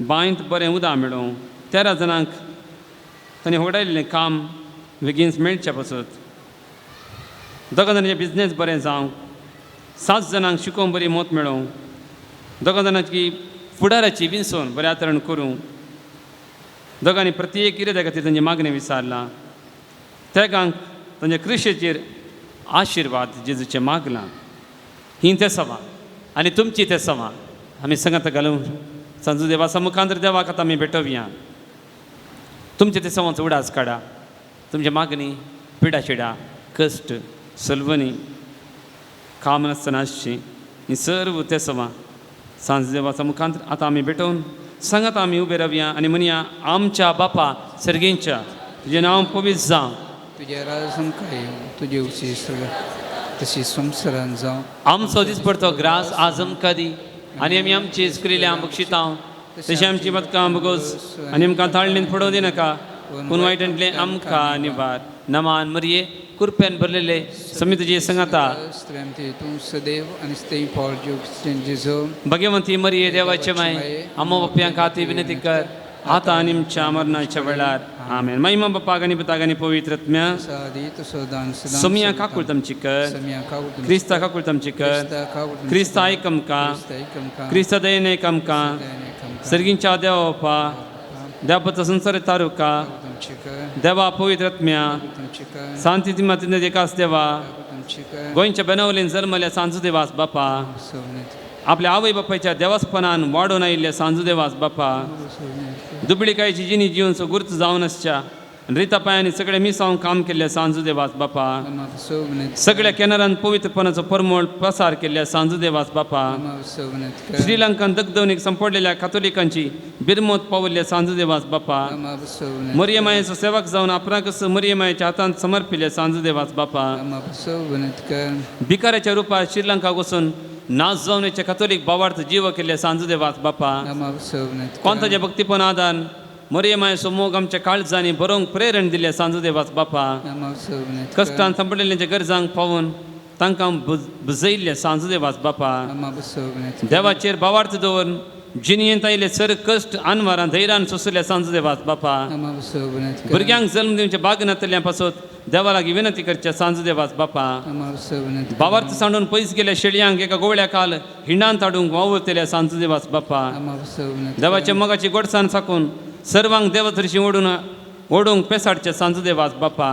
बांयंत बरें उदक मेळोवं, 13 जाणांक ताणें होडायल्लें काम बेगीन मेळचें पासत, 2 जाणांचें बिझनेस बरें जावं, 7 जाणांक शिकोवंक बरी मोत मेळोवं, 2 जाणांची फुडाराची विंसोन बरें आचरण करूं, 2 प्रत्येक कितें खातीर तांची मागणी विचारला, तेगांक तांच्या कृशेचेर आशिर्वाद जेजूचे मागला. ही ते सभा आनी तुमची ते सभा आमी संगत घालून सांजू देवाचा मुखांतर देवाक आतां आमी भेटोवया. तुमचे ते सवांचो उडास काडा, तुमची मागणी पिडा शिडा कश्ट सलवणी काम नासतना आसची ही सर्व ते सभा सांज देवाचा मुखांतर आतां आमी भेटोवन सांगात आमी उबे रावया आनी म्हणया, आमच्या बापा सर्गेंच्या तुजें नांव पवित्र जावं, तुझे राजसंखाय येवं, तुजे उशीस तशी संवसारान जावं. आमचो दिसपडतो ग्रास आज आमकां दी आनी आमी आमची केलेल्या बक्षितांव तशी आमची बदकां बगोस आनी आमकां ताळणेन पडोवं दिनाका, पूण वायटांतलें आमकां निवार. नमान मरये कृपेन भरलेले समी तुजे संगाता स्त्रियांती तूं सदैव आनी स्तेय फॉर जेजो. भगवंती मरये देवाचे माय आमो बापयां खातीर विनंती कर आतां आनी आमच्या मरणाच्या वेळार. आमेन. महिमा बापाक आनी पुताक आनी पवित्र आत्म्या सादी तो दान समिया काकूळ तमची कर, समिया कावूळ क्रिस्ता काकूळ तमची कर, क्रिस्ता आयक आमकां, क्रिस्ता दयेन एक आमकां, सर्गींच्या देवा बापा देवापत संसार तारुका देवा पवित्र आत्म्या शांती तिमातीन एकाच देवा गोंयच्या बेनावलेन जल्मल्या सांजू देवास बापा, आपल्या आवय बापायच्या देवासपणान वाडोवन आयिल्ल्या सांजू देवास बापा, दुबळीकायची जिणी जिवन सो गुर्त जावन आसच्या रिता पायांनी सगळे मिसांव काम केल्ल्या सांजू देवास बापा, सगळ्या केनारान पवित्रपणाचो परमळ प्रसार केल्ल्या सांजू देवास बापा, श्रीलंकान दगदवनीक संपडलेल्या कातोलिकांची बिरमोत पावल्ल्या सांजू देवास बापा, मरियमायेचो सेवक जावन आपणाक मरियमायेच्या हातांत समर्पिल्ल्या सांजू देवास बापा, भिकाऱ्याच्या रुपार श्रीलंका वचून नाच जावनेच्या कातोलीक भावार्थ जीव केल्ल्या सांजू देवास बापा, कोणताच्या भक्तीपण आदान मरियमायेचो मोग आमच्या काळजांनी बरोवंक प्रेरण दिल्या सांजू देवास बापा, कश्टान संपडलेल्या गरजांक पावून तांकां बुजयल्ल्या सांजू देवास बापा, देवाचेर भावार्थ दवरून जिणयेंत आयिल्ले सर कश्ट आनवारां धैर्यान सोंसल्या सांजू देवास बापा, भुरग्यांक जल्म दिवच्या बाग नातल्या पासत देवा लागीं विनंती करच्या सांजू देवास बापा, भावार्थ सांडून पयस गेल्या शेळयांक एका गोवळ्या काल हिंडांत हाडूंक वावुरतेल्या सांजू देवास बापा, देवाच्या मोगाची गोडसाण साकून सर्वांक देवथरशी ओडूंक पेसाडच्या सांजू देवास बापा,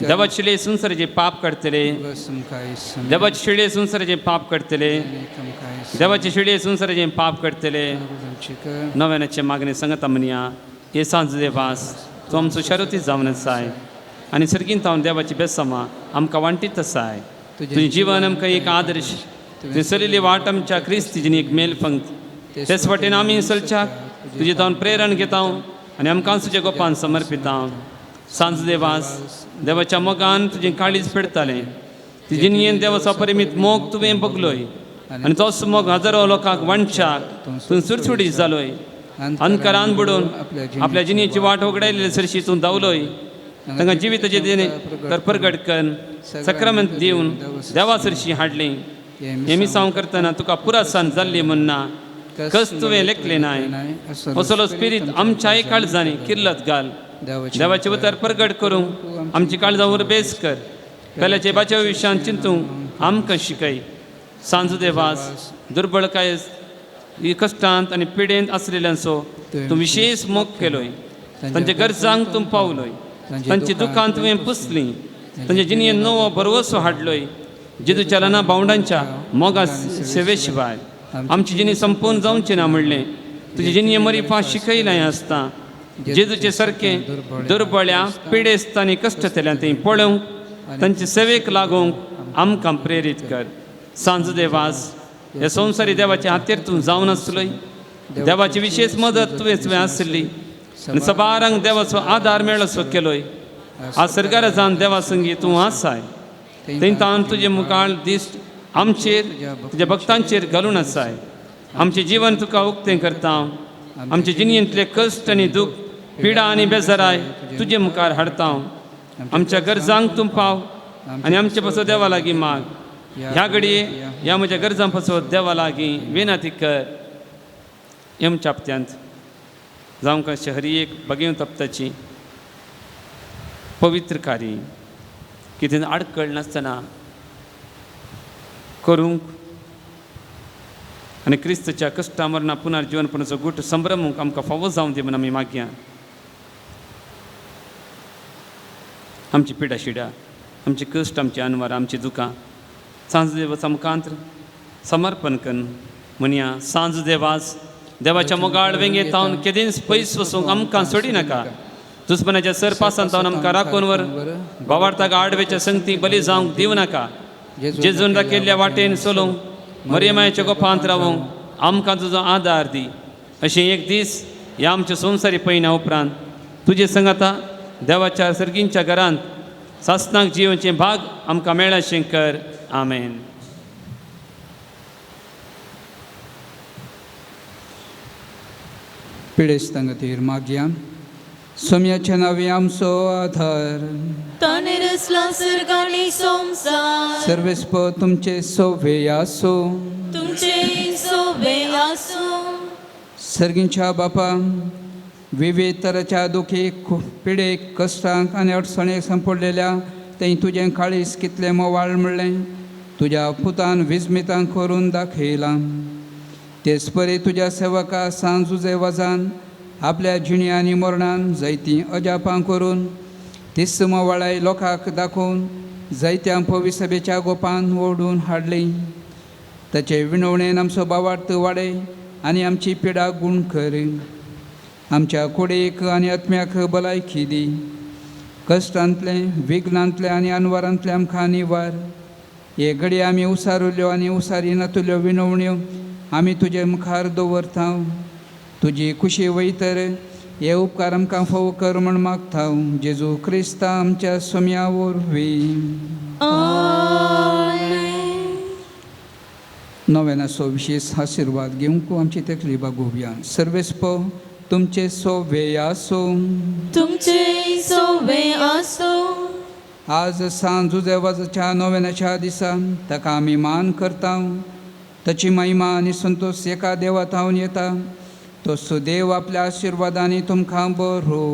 देवाचे शिळे संसाराचे पाप काडतले, देवाचे शिळे संसाराचे पाप काडतले, देवाचे शिळे संसाराचे पाप काडतले. नव्यानाचे मागणे सांगता म्हणया, हे सांजू देवास तूं आमचो शारुती जावन आसाय आनी सर्गीन तावन देवाची बेसमा आमकां वांटीत आसाय. तुजें जिवन आमकां एक आदर्श, तुवें चलिल्ली वाट आमच्या क्रिस्तीजीन एक मेलफंक्त, तेच वाटेन आमी चलच्याक तुजे तावन प्रेरण घेता आनी आमकां तुजे गोपान समर्पिता. सांज देवास देवाच्या मोगान तुजें काळीज फेडतालें, तुजे नियेन देवाचो अपरिमीत मोग तुवें बगलोय आनी तोच मोग हजारो लोकांक वांटच्याक तूं सुरसुडीत जालोय. अंधकारान बुडून आपल्या जिणेची वाट उगडायलेले सरशी तूं धांवलोय, तांकां जिविताचे दिने तर परगट कर, सक्रामेंत दिवन देवा सरशी हाडली. हे मिसांव करतना तुका पुरासान जाल्ली म्हणना, कस तुवें लेखलें नाय. असलो स्पिरीत आमच्या काळजांनी किर्लत घाल, देवाचे उतर परगट करूंक आमची काळजां उरबेस कर, पेल्याचे बाच्या विशयान चिंतूंक आमकां शिकय. सांजू देवास दुर्बळकाय कश्टांत आनी पिडेंत आसलेल्यांचो तूं विशेश मोग केलोय, तांच्या गरजांक तूं पावलोय, तांची दुखां तुवें पुसलीं, तांच्या जिणयेन नवो भरवसो हाडलोय. जेजूच्या ल्हाना भावंडांच्या मोगा सेवे शिवाय आमची जिणी संपूर्ण जावची ना म्हणलें तुजी जिणये मरिफा शिकयलां आसता. जेजूचे सारकें दुर्बळ्या पिडेस्त आनी कश्ट केल्या तें पळोवंक तांचे सेवेक लागूंक आमकां प्रेरीत कर. सांज देवास हे संवसारी देवाच्या हातीर तूं जावन आसलोय, देवाची विशेष मदत तुवें आसली आनी सबारांक देवाचो आदार मेळसो केलोय. आज सरकारा जावन देवा संगी तूं आसाय, तेन्ना तुजे मुखार दीस आमचेर तुज्या भक्तांचेर घालून आसाय. आमचें जिवन तुका उक्तें करता, आमचे जिणयेंतले कश्ट आनी दूख पिडा आनी बेजाराय तुजे मुखार हाडता. आमच्या गरजांक तूं पाव आनी आमचे पासो देवा लागीं माग. ह्या घडये ह्या म्हज्या गरजां पासत देवा लागीं विनंती कर यम चापत्यांत जावं कशें हरी एक बगेव तप्ताची पवित्र कार्य कितें आडकळ नासतना करूंक आनी क्रिस्तच्या कश्टा मरणा पुनर्जीवनपणाचो गूट संभ्रमूंक आमकां फावो जावं दी म्हण आमी मागया. आमची पिडा शिडा आमची कश्ट आमची अनवर आमची दुकां सांज देवास आमकांत समर्पण करून म्हणया सांज देवास देवाच्या मोगाळ वेंगे तावन केदींच पयस वसूंक आमकां सोडी नाका. दुस्मनाच्या सर पासान तावन आमकां राखून वर भावार्थाक आडवेच्या संगती बली जावंक दिवं नाका. जेजून दाखयल्ल्या वाटेन चलूंक मरियमाच्या गोपांत रावूंक आमकां तुजो आदार दी. अशें एक दीस ह्या आमच्या संवसारी पयण्या उपरांत तुजे संगता देवाच्या सर्गींच्या घरांत सासनाक जिवचे भाग आमकां मेळचें कर. आमेन. पिडेस्तां खातीर मागया. सोम्याच्या नांवे आमचो आधार. ताणे रचला सर्ग आनी संवसार. सर्वेस्प तुमचे सोवे आसो. तुमचे सोबे आसो. सर्गींच्या बापा विविध तराच्या दुखीक पिडेक कश्टांक आनी अडचणेक सांपडलेल्या तें तुजें काळीज कितलें मोवाळ म्हणलें तुज्या पुतान विस्मितां करून दाखयलां. तेच परी तुज्या सेवका सांजुजे वजान आपल्या जिणी आनी मरणान जायतीं अजापां करून तिस मोवाळाय लोकांक दाखोवन जायत्या पविसभेच्या गोपान ओडून हाडली. ताचे विणवणेन आमचो भावार्थ वाडय आनी आमची पिडा गूण कर. आमच्या कुडीक आनी आत्म्याक भलायकी दी. कश्टांतले विघ्नांतले आनी अनवरांतले आमकां निवार. हे घडी आमी उसारुल्यो आनी उसारी नातुल्यो विनवण्यो आमी तुजे मुखार दवरता. तुजी खुशी वयतर हे उपकार आमकां फावो कर म्हण मागता. जेजू क्रिस्ता आमच्या सोम्या वरवीं. नव्यानाचो विशेष आशिर्वाद घेवंक आमची तकली बागोवया. सर्वेस्प तुमचे सोवे आसो. तुमचे सोबे आसो. आज सांज देवाच्या नव्यानाच्या दिसा ताका आमी मान करता. ताची महिमा आनी संतोष एका देवात हांवन येता. तो सुदेव आपल्या आशिर्वादांनी तुमकां बरो.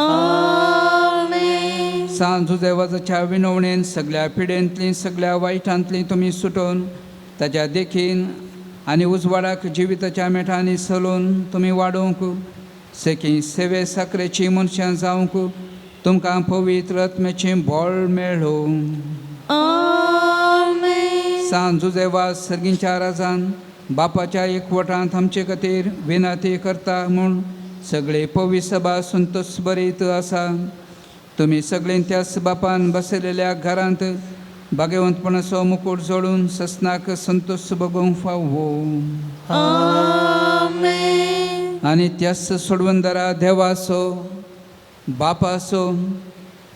आमेन. सांज देवाच्या विनवणेन सगळ्या पिडेंतली सगळ्या वायटांतली तुमी सुटोवन ताच्या देखीन आनी उजवाडाक जिविताच्या मेठांनी चलोवन तुमी वाडोवंक सेकी सेवे साकरेची मनशां जावंक तुमकां पवित्र आत्म्याचें बळ मेळो. आमेन. सांज देवा सर्गींच्या राजान बापाच्या एकवटांत आमचे खातीर विनंती करता म्हूण सगळे पवित्र सभा संतोश बरीत आसा. तुमी सगळीं त्याच बापान बसयलेल्या घरांत भाग्यवंतपणाचो मुकुट जोडून ससनाक संतोष भोगोवंक फावो. आमेन. आनी त्याच सोडवंदरा देवाचो बापाचो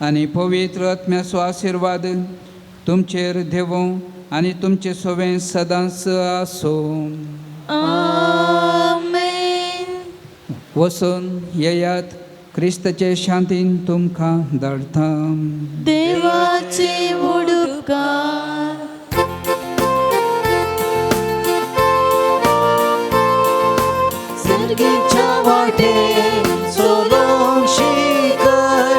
आनी पवित्र आत्म्याचो आशिर्वाद तुमचेर देवो आनी तुमचे सोवें सदांच आसो. आमेन. वचून येयात. क्रिस्ताचे शांतीन तुमकां धाडटा. देवाचे उपकार. सर्गीच्या वाटेन चलोंक शिकय.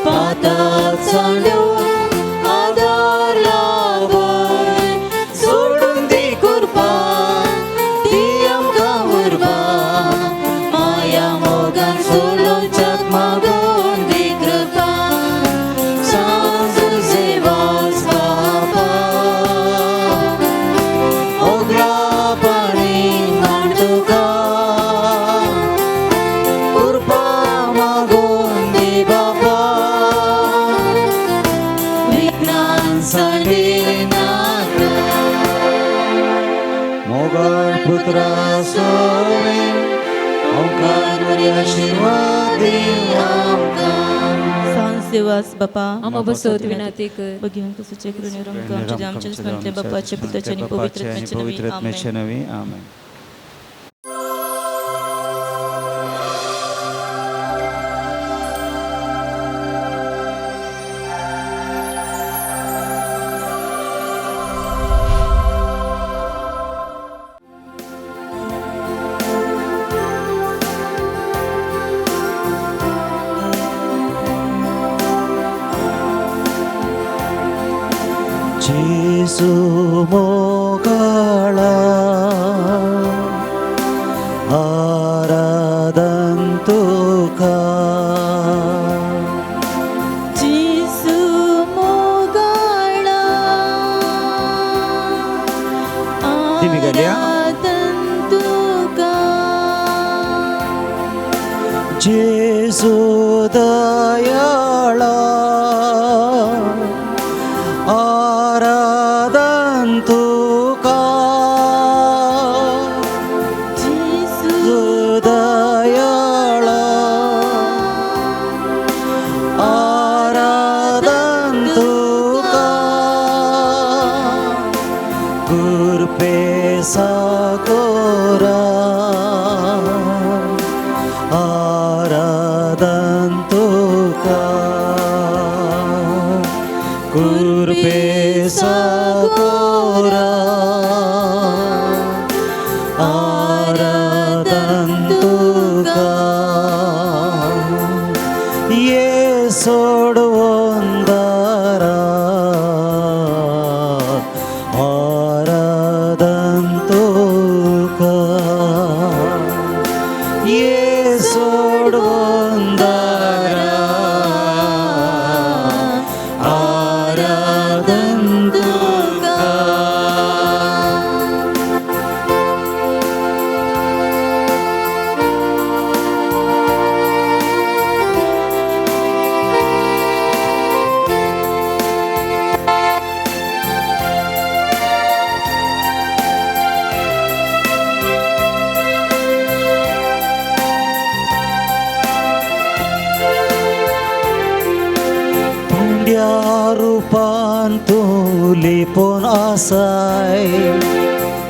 पाताळ चडून आदार लावय. सोडून दी कृपा ती आमकां उर्बा. माया मोगान सोलोवच्याक मागून दी कृपा. सांज सेवास बापा ओगलापणी मांड तुका. कृपा मागून दी बापा. विघ्नान सडी नाका. मोगळ पुत्रा सोवे ओंकार बरी आशिर्वाद दी आमकां. सांज देवास बापा आम बसत विनंती कर. बघिवन कसुचे करून आमच्या आमच्या जिस्मांतल्या बापाच्या पुत्राच्या आणि पवित्र आत्म्याच्या नावे. आमेन. आमेन. जेसू मोकळा आराधन तुका जेसू मोगाळा तुम्ही गेल्या? आराधन तुका जेसू दयाळा आराधन तुका जेसू दयाळा आराधन तुका कृपे साकोरा आराधन तुका कृपे साकोरा आराधन तुका ये सोडवंदारा आराधन तुका ये सोडवंदारा आराधन तुका पुंड्या रूपान तूं लिपोन आसाय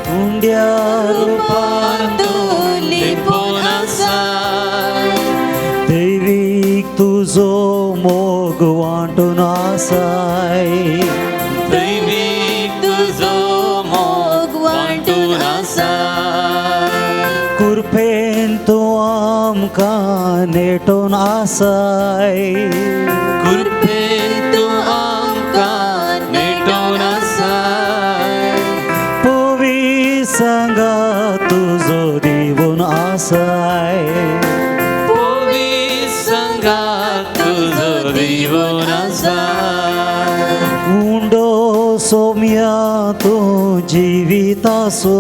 पुंड्या रूपान तूं लिपोन आसाय दैवीक तुजो मोग वांटून आसाय दैवीक तुजो मोग वांटून आसा कृपेन तूं आमकां नेटोन आसाय कृपेन तूं आमकां नेटोन आसा पवी सांगा तुजो दिवून आसाय पोवी संगात तुजो दिवून आसा उंडो सोम्या तूं जिवितासो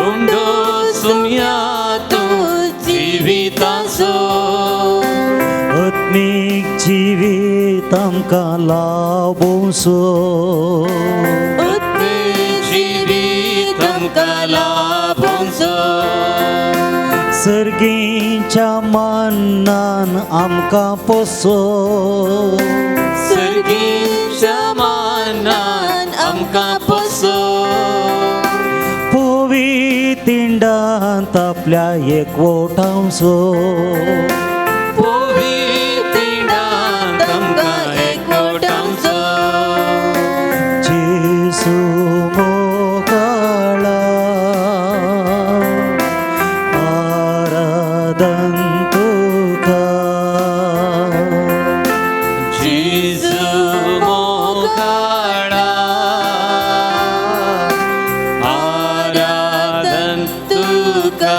उंडो सुम्या तूं जिवितासो आत्मीक जिवीत आमकां लाबोसो जिवीत आमकां लाभोसो सर्गीच्या मान्नान आमकां पोसो सर्गीच्या मानान आमकां पोसो पोवी तिंडांत आपल्या एकवटांसो पोवी तिडांत आमकां एकवटांचो जेसू मोकळा आराधन तुका जेजू मोगाळा आराधन तुका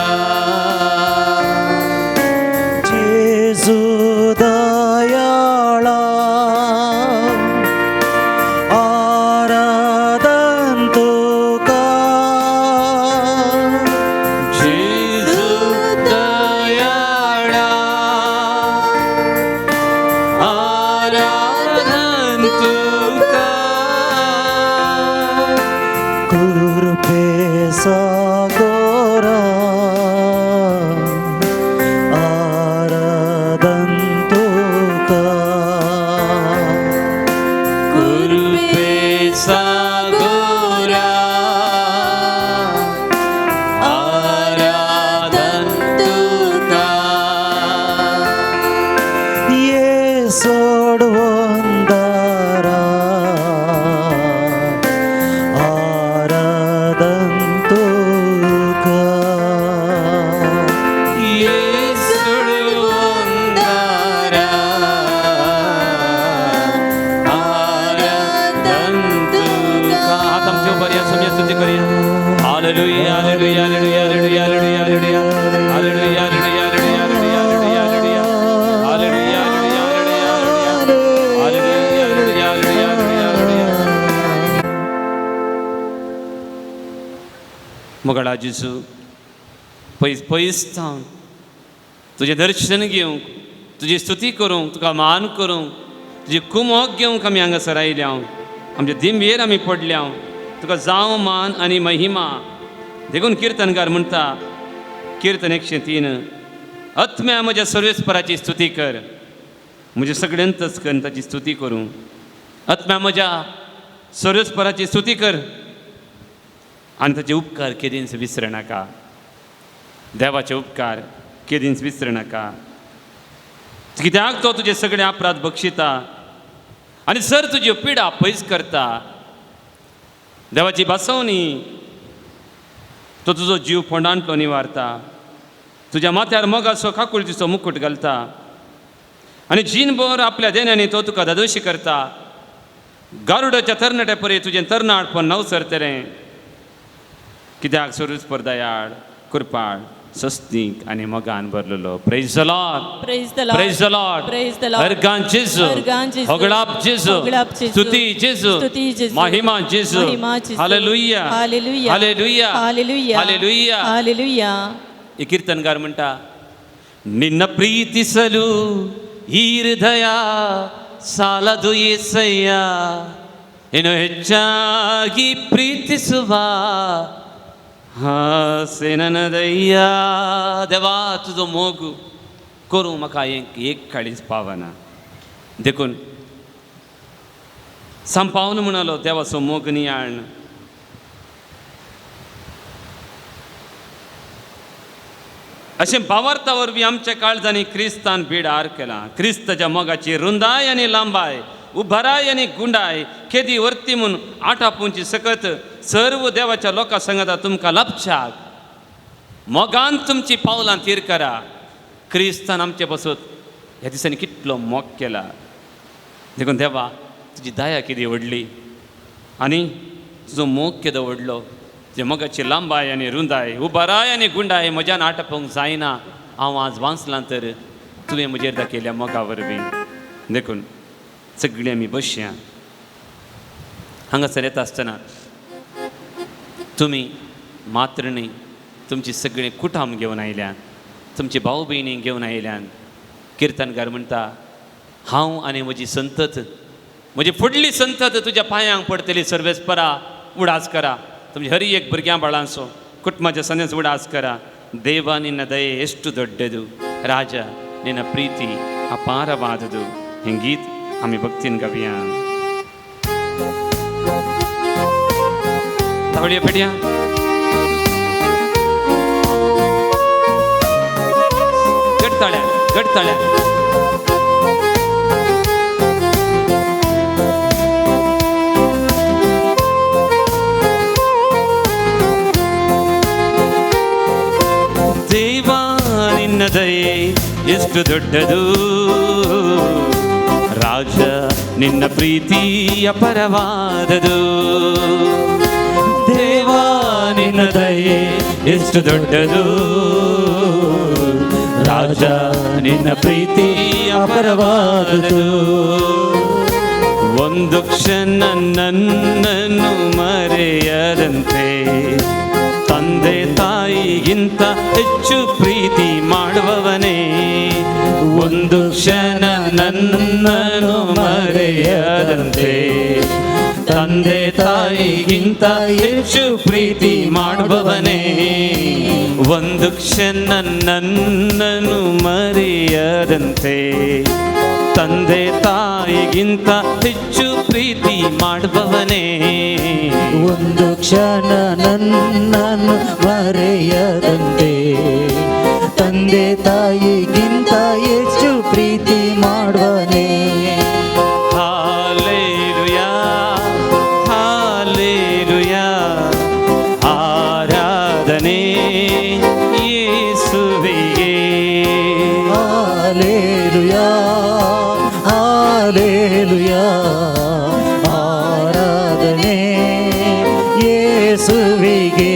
जेसू दयाळा आराधन तुका जेजू दयाळा Hallelujah, hallelujah, hallelujah, hallelujah, hallelujah, hallelujah. Hallelujah, hallelujah, hallelujah, hallelujah, hallelujah, hallelujah. Hallelujah, hallelujah, hallelujah, hallelujah. Hallelujah, hallelujah, hallelujah, hallelujah, hallelujah. मोगळा जेजू पयस पयस थावन तुझें दर्शन घेवंक तुजी स्तुती करूंक तुका मान करूंक तुजी कुमोग घेवंक आमी हांगासर आयल्या आमच्या दिंबयेर आमी पडल्या तुका जावं मान आनी महिमा देखून किर्तनकार म्हणटा किर्तन 103 आत्म्या म्हज्या सर्वेस्पराची स्तुती कर म्हज्या सगळ्यांतच कर ताची स्तुती करूं आत्म्या म्हज्या सर्वेस्पराची स्तुती कर आनी ताचे उपकार केदींच विसर नाका देवाचे उपकार केदींच विसर नाका कित्याक तो तुजे सगळे अपराध बक्षिता आनी सर तुज्यो पिडा पयस करता देवाची बासवणी तो तुजो जीव फोंडांतलो निवारता तुज्या माथ्यार मोगाचो काकुळजीचो मुकुट घालता आनी जीनभर आपल्या देण्यानी तो तुका दादोशी करता गारुडाच्या तरणाट्या परी तुजें तरणाटपण नवसरतलें कित्याक सर्वेस्पर दयाळ कृपाळ सस्तीक आनी मोगान भरलेलो praise the Lord Praise the Lord. Praise the Lord Praise the Lord. अर्गान जेजू अर्गान जेजू. होगळाप जेजू होगळाप जेजू. स्तुती जेजू स्तुती जेजू. महिमा जेजू महिमा जेजू. Hallelujah Hallelujah. Hallelujah Hallelujah. Hallelujah Hallelujah. ಈ ಕೀರ್ತನಗಾರ म्हणटा ನಿನ್ನ ಪ್ರೀತಿಸಲು ಈ ಹೃದಯ ಸಾಲದು యేసಯ್ಯ ಇನ್ನು ಹೆಚ್ಚಾಗಿ ಪ್ರೀತಿಸುವ ಆಸೆ ನನ್ನದಯ್ಯ देवा तुझो मोग करूं म्हाका एक काळीज पावना देखून संपावन म्हणालो देवाचो मोग नियाळ अशें भावार्था वरवीं आमच्या काळजांनी क्रिस्तान भीड आर केला क्रिस्ताच्या मोगाची रुंदाय आनी लांबाय उभाराय आनी गुंडाय केदी वर्ती म्हूण 8 आपूंची सकत सर्व देवाच्या लोकां सांगता तुमकां लपशाक मोगान तुमची पावलां तीर करा क्रिस्तान आमचे बसत ह्या दिसांनी कितलो मोग केला देखून देवा तुजी दया कितें व्हडली आनी तुजो मोग केदो व्हडलो जे मोगाची लांबाय आनी रुंदाय उबाराय आनी गुंडाय म्हज्यान आटोवंक जायना हांव आज वाचलां तर तुवें म्हजेर दाखयल्या मोगा वरवीं देखून सगळीं आमी बसया हांगासर येता आसतना तुमी मात्र न्ही तुमची सगळीं कुटाम घेवन आयल्यान तुमची भाव भयणी घेवन आयल्यान किर्तनकार म्हणटा हांव आनी म्हजी संतत म्हजी फुडली संतत तुज्या पांयांक पडटली सर्वेस्परा उडास करा तुमच्या हरी एक भुरग्यां बाळांचो कुटुंबाच्या सनेच उडास करा ದೇವ ನಿನ್ನ ದಯೆ ಎಷ್ಟು ದೊಡ್ಡದು ರಾಜ ನಿನ್ನ ಪ್ರೀತಿ ಅಪಾರವಾದುದು ಹಿಂಗೀತ್ ಆಮಿ ಭಕ್ತಿನ ಗವ್ಯ ತಗೊಳ್ಳಿಯ ಪೆಡಿಯ ಗಟ್ತಾಳೆ ಗಟ್ತಾಳೆ ದಯೆ ಎಷ್ಟು ದೊಡ್ಡದು ರಾಜ ನಿನ್ನ ಪ್ರೀತಿ ಅಪರವಾದದು ದೇವ ನಿನ್ನ ದಯೆ ಎಷ್ಟು ದೊಡ್ಡದು ರಾಜ ನಿನ್ನ ಪ್ರೀತಿ ಅಪರವಾದದು ಒಂದು ಕ್ಷಣ ನನ್ನನ್ನು ಮರೆಯದಂತೆ ತಂದೆ ತಾಯಿಗಿಂತ ಹೆಚ್ಚು ಪ್ರೀತಿ ಮಾಡುವವನೇ ಒಂದು ಕ್ಷಣ ನನ್ನನ್ನು ಮರೆಯದಂತೆ ತಂದೆ ತಾಯಿಗಿಂತ ಹೆಚ್ಚು ಪ್ರೀತಿ ಮಾಡುವವನೇ ಒಂದು ಕ್ಷಣ ನನ್ನನ್ನು ಮರೆಯದಂತೆ ತಂದೆ ತಾಯಿಗಿಂತ ಹೆಚ್ಚು ಪ್ರೀತಿ ಮಾಡುವವನೇ ಒಂದು ಕ್ಷಣ ನನ್ನನ್ನು ಮರೆಯದಂತೆ ತಂದೆ ತಾಯಿಗಿಂತ ಹೆಚ್ಚು ಪ್ರೀತಿ ಮಾಡುವನೇ ಹಾಲೆಲೂಯಾ ಹಾಲೆಲೂಯಾ ಆರಾಧನೆ ಯೇಸುವಿಗೆ ಹಾಲೆಲೂಯಾ ಹಾಲೆಲೂಯಾ ಆರಾಧನೆ ಯೇಸುವಿಗೆ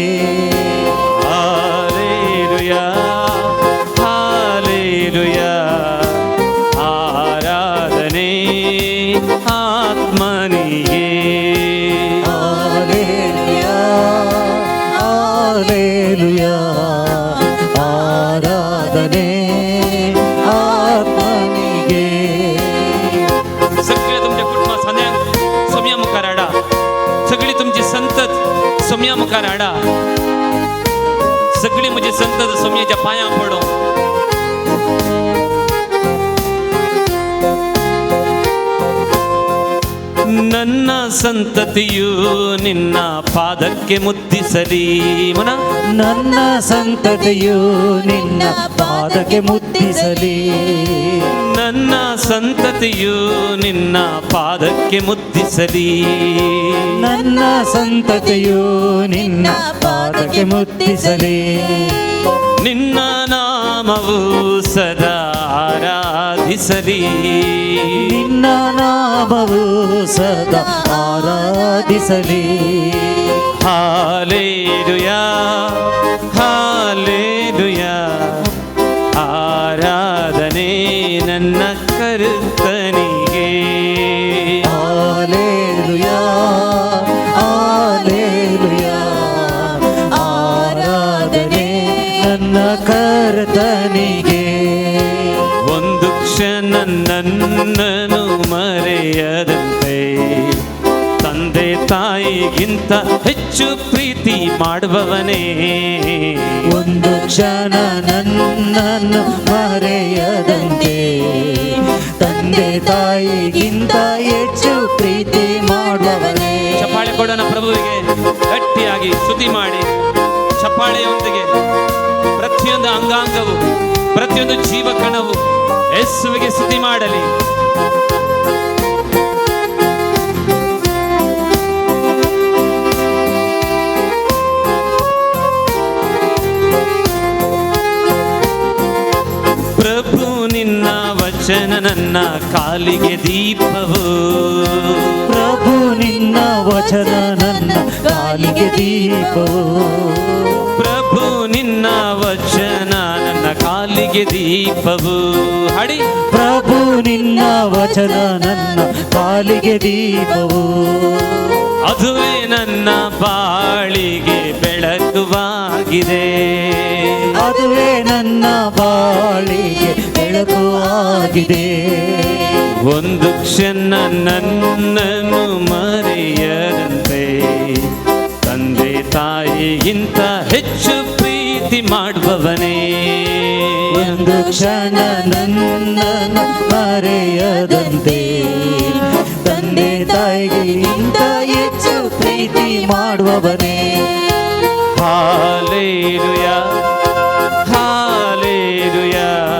सोम्या मुखार हाडा, सगळी म्हजी संतत सोम्याच्या पांयां पडो. ನನ್ನ ಸಂತತಿಯು ನಿನ್ನ ಪಾದಕ್ಕೆ ಮುದ್ದಿಸಲಿ. ಮನ ನನ್ನ ಸಂತತಿಯು ನಿನ್ನ ಪಾದಕ್ಕೆ ಮುದ್ದಿಸಲಿ. ನನ್ನ ಸಂತತಿಯು ನಿನ್ನ ಪಾದಕ್ಕೆ ಮುದ್ದಿಸಲಿ. ನನ್ನ ಸಂತತಿಯು ನಿನ್ನ ಪಾದಕ್ಕೆ ಮುದ್ದಿಸಲಿ. ನಿನ್ನ ನಾಮವು ಸದಾ ಆರಾಧಿಸಲಿ. ನಿನ್ನ ನಾಮವು ಸದಾ ಆರಾಧಿಸಲಿ. ಹಾಲೇಲುಯಾ ಹಾಲೇಲುಯಾ, ಆರಾಧನೆ ನನ್ನ ಕರ್ತನಿಗೆ. ಹಾಲೇಲುಯಾ ಹಾಲೇಲುಯಾ, ಆರಾಧನೆ ನನ್ನ ಕರ್ತನಿಗೆ. ಒಂದು ಕ್ಷಣ ನನ್ನನ್ನು ಮರೆಯದಂತೆ ತಂದೆ ತಾಯಿಗಿಂತ ಹೆಚ್ಚು ಪ್ರೀತಿ ಮಾಡುವವನೇ. ಒಂದು ಕ್ಷಣ ನನ್ನನ್ನು ಮರೆಯದಂತೆ ತಂದೆ ತಾಯಿಗಿಂತ ಹೆಚ್ಚು ಪ್ರೀತಿ ಮಾಡುವವನೇ. ಚಪ್ಪಾಳೆ ಕೊಡೋಣ ಪ್ರಭುವಿಗೆ, ಗಟ್ಟಿಯಾಗಿ ಸ್ತುತಿ ಮಾಡಿ. ಚಪ್ಪಾಳೆಯೊಂದಿಗೆ ಪ್ರತಿಯೊಂದು ಅಂಗಾಂಗವು, ಪ್ರತಿಯೊಂದು ಜೀವಕಣವು ಯೇಸುವಿಗೆ ಸ್ತುತಿ ಮಾಡಲಿ. ಪ್ರಭು ನಿನ್ನ ವಚನ ನನ್ನ ಕಾಲಿಗೆ ದೀಪವು. ಪ್ರಭು ನಿನ್ನ ವಚನ ನನ್ನ ಕಾಲಿಗೆ ದೀಪವು. ಪ್ರಭು ನಿನ್ನ ವಚನ ನನ್ನ ಕಾಲಿಗೆ ದೀಪವು. ಹಾಡಿ. ಪ್ರಭು ನಿನ್ನ ವಚನ ನನ್ನ ಕಾಲಿಗೆ ದೀಪವು. ಅದುವೇ ನನ್ನ ಬಾಳಿಗೆ ಬೆಳಕುವಾಗಿದೆ. ಅದುವೇ ನನ್ನ ಬಾಳಿಗೆ ಬೆಳಕು ಆಗಿದೆ. ಒಂದು ಕ್ಷಣ ನನ್ನನ್ನು ಮರೆಯದಂತೆ ತಂದೆ ತಾಯಿಗಿಂತ ಹೆಚ್ಚು ಪ್ರೀತಿ ಮಾಡುವವನೇ. ಒಂದು ಕ್ಷಣ ನನ್ನನ್ನು ಮರೆಯದಂತೆ ತಂದೆ ತಾಯಿಗಿಂತ ಹೆಚ್ಚು ಪ್ರೀತಿ ಮಾಡುವವನೇ. ಹಾಲೇಲುಯಾ ಹಾಲೇಲುಯಾ,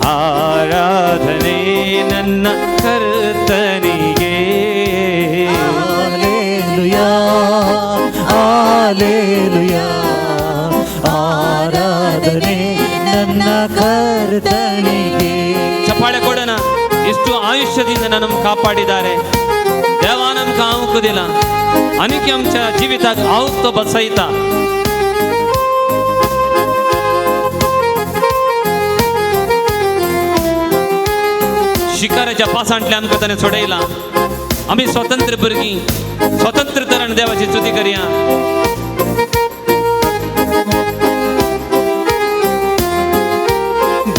ಆರಾಧನೆ ನನ್ನ ಕರ್ತನಿಗೆ. ಹಾಲೆಲೂಯಾ ಹಾಲೆಲೂಯಾ, ಆರಾಧನೆ ನನ್ನ ಕರ್ತನಿಗೆ. ಚಪ್ಪಾಳೆ ಕೊಡೋಣ. ಇಷ್ಟು ಆಯುಷ್ಯದಿಂದ ನಮ್ಮನ್ನು ಕಾಪಾಡಿದ್ದಾರೆ. ದೇವಾ ನಮ್ಗೆ ಆವುಕುದಿಲ್ಲ, ಅನಿಕೆ ಅಂಶ ಜೀವಿತ ಆವುತ್ತೋ ಬಸೈತ. शिकाराच्या पासांतल्यान आमकां ताणें सोडयलां. आमी स्वतंत्र भुरगीं, स्वतंत्र तरान देवाची स्तुती करया.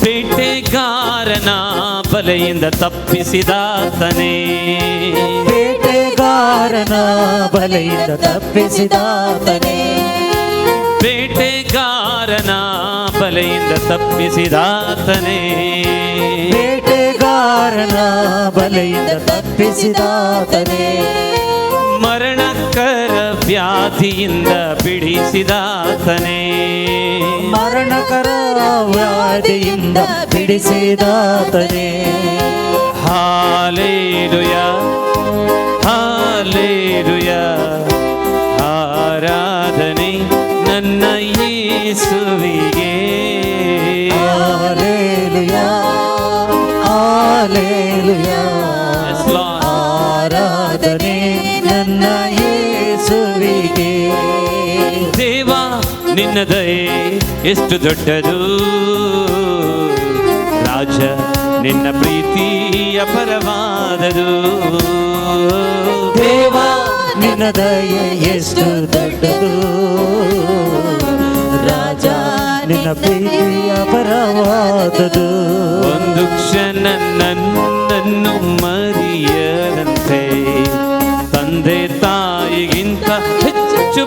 ಬೇಟೆಗಾರನ ಬಲೆಯಿಂದ ತಪ್ಪಿಸಿದಾತನೇ. ಬೇಟೆಗಾರನ ಬಲೆಯಿಂದ ತಪ್ಪಿಸಿದಾತನೇ. ಬೇಟೆಗಾರನ ಬಲೆಯಿಂದ ತಪ್ಪಿಸಿದಾತನೇ. ಬೇಟೆಗಾರನ ಬಲೆಯಿಂದ ತಪ್ಪಿಸಿದಾತನೇ. ಮರಣಕರ ವ್ಯಾಧಿಯಿಂದ ಬಿಡಿಸಿದಾತನೇ. ಮರಣಕರ ವ್ಯಾಧಿಯಿಂದ ಬಿಡಿಸಿದಾತನೇ. ಹಾಲೇಲುಯಾ ಹಾಲೇಲುಯಾ, ಆರಾಧನೆ ನನ್ನ ಯೇಸುವಿಗೆ. Hallelujah hallelujah, Yes, Lord. ಆರಾಧನೆ ನನ್ನ ಯೇಸುವಿಗೆ. ದೇವಾ ನಿನ್ನ ದಯೆ ಎಷ್ಟು ದೊಡ್ಡದು, ರಾಜ ನಿನ್ನ ಪ್ರೀತಿ ಅಪರವಾದದು. ದೇವಾ ನಿನ್ನ ದಯೆ ಎಷ್ಟು ದೊಡ್ಡದು, ರಾಜ ನಿನ್ನ ಪ್ರೀತಿ ಅಪರವಾದದು. ಒಂದು ಕ್ಷಣ ನನ್ನನ್ನು ಮರೆಯದಂತೆ ತಂದೆ ತಾಯಿಗಿಂತ ಹೆಚ್ಚು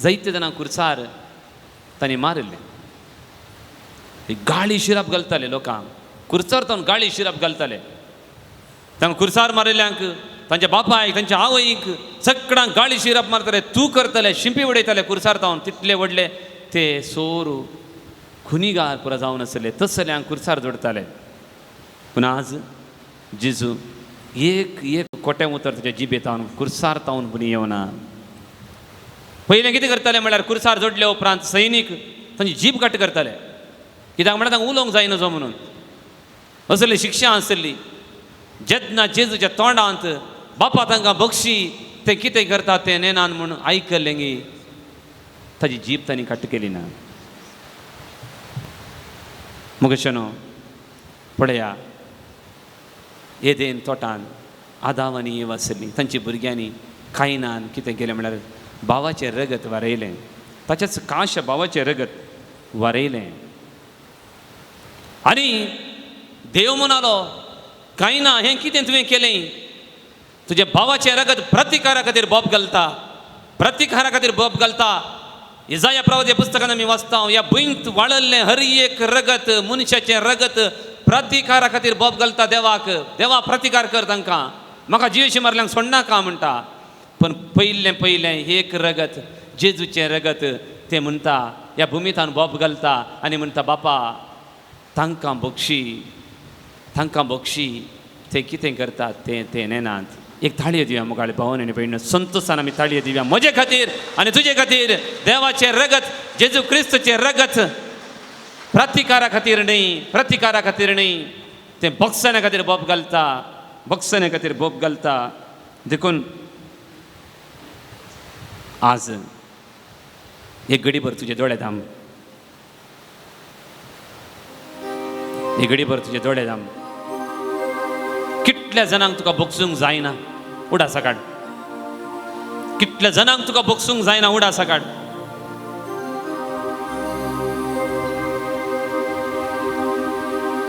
जायते जाणांक खुर्सार तांणी मारले. गाळी शिराप घालताले लोकांक, खुर्सार तावन गाळी शिराप घालताले. तांकां खुर्सार मारिल्ल्यांक, तांच्या बापायक, तांच्या आवयक सगळ्यांक गाळी शिराप मारताले, तूं करतले, शिंपी उडयताले खुर्सार तावन. तितले व्हडले ते सोर खुनीगार पुरो जावन आसले, तसल्यांक खुर्सार जोडताले. पूण आज जेजू एक एक कोटें उतर तुज्या जिबेत तावन खुर्सार तावन पुणी येवना. पयलें कितें करताले म्हळ्यार खुर्सार जोडले उपरांत सैनीक तांची जीब कट करताले, कित्याक म्हळ्यार तांकां उलोवंक जायना जो म्हणून. असली शिक्षा आसली. जेन्ना जेजूच्या तोंडांत बापा तांकां बक्षी ते कितें करता तें नेनान म्हूण आयकलें गी, ताची जीब तांणी कट केली ना. मुगेशनो पळया, येदेन तोटान आदाम आनी येव आसली, तांची भुरग्यांनी कायनान कितें केलें म्हळ्यार भावाचें रगत वारयलें. ताचेच काश भावाचें रगत वारयलें. आनी देव म्हणालो, कायना हें कितें तुवें केलें? तुज्या भावाचें रगत प्रतिकारा खातीर बोब घालता, प्रतिकारा खातीर बोब घालता. इजाया प्रवादी पुस्तकान आमी वाचता, ह्या भुंयत वाळल्लें हर एक रगत, मनशाचें रगत प्रतिकारा खातीर बोब घालता देवाक. देवा प्रतिकार कर तांकां, म्हाका जिवेशी मारल्यांक सोडनाका म्हणटा. पण पयलें एक रगत, जेजूचें रगत, तें म्हणटा ह्या भुमीतान बोब घालता आनी म्हणटा, बापा तांकां बक्षी ते कितें करतात तें नेनात. एक ताळयो दिवया मुखार भावन आनी भयण, संतोशान आमी ताळयो दिवया म्हजे खातीर आनी तुजे खातीर. देवाचें रगत, जेजू क्रिस्तचें रगत प्रतिकारा खातीर न्ही, तें बक्षणे खातीर बोब घालता. देखून आज एक घडीभर तुजे दोळे धाम, एक घडीभर तुजे दोळे धाम. कितल्या जाणांक तुका बोगसूंक जायना, उडासा काड. कितल्या जाणांक तुका बोगसूंक जायना, उडासा काड.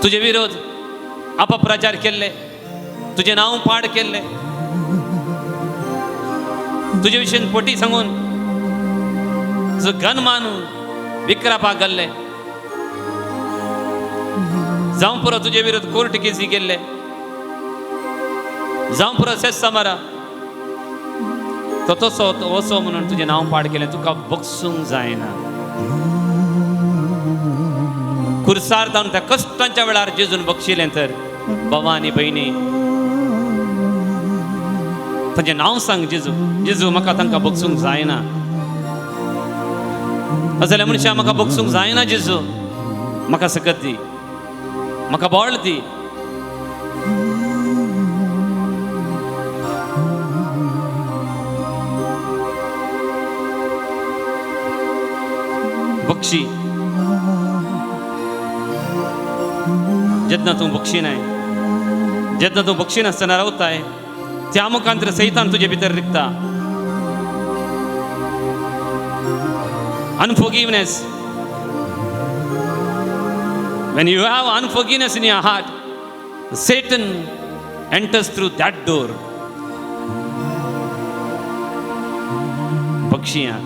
तुजे विरोध अपप्रचार केल्ले, तुजें नांव पाड केल्लें, तुजे विशयन पोटी सांगून तुजो गन मानून विक्रापाक घाल्ले, जावं पुरो तुजे विरोध कोर्ट केसी केल्ले, जावं पुरो सेस्सा मारा, तो तसो वसो म्हणून तुजें नांव पाड केलें. तुका बगसूंक जायना. खुर्सार जावन त्या कश्टांच्या वेळार जेजून बक्षिलें तर भावा आनी भयणी, ताचें नांव सांग जेजू म्हाका तांकां बगसूंक जायना. जाल्यार मनशां म्हाका बगसूंक जायना जेजू, म्हाका सकत दी, म्हाका बोळ दी. बक्षी जेन्ना तूं बक्षिनाय, जेन्ना तूं बक्षिनासतना रावताय, त्या मुखांतर सैतान तुजे भितर रिगता. Unforgiveness. When you have unforgiveness in your heart, Satan enters through that door. बक्षियां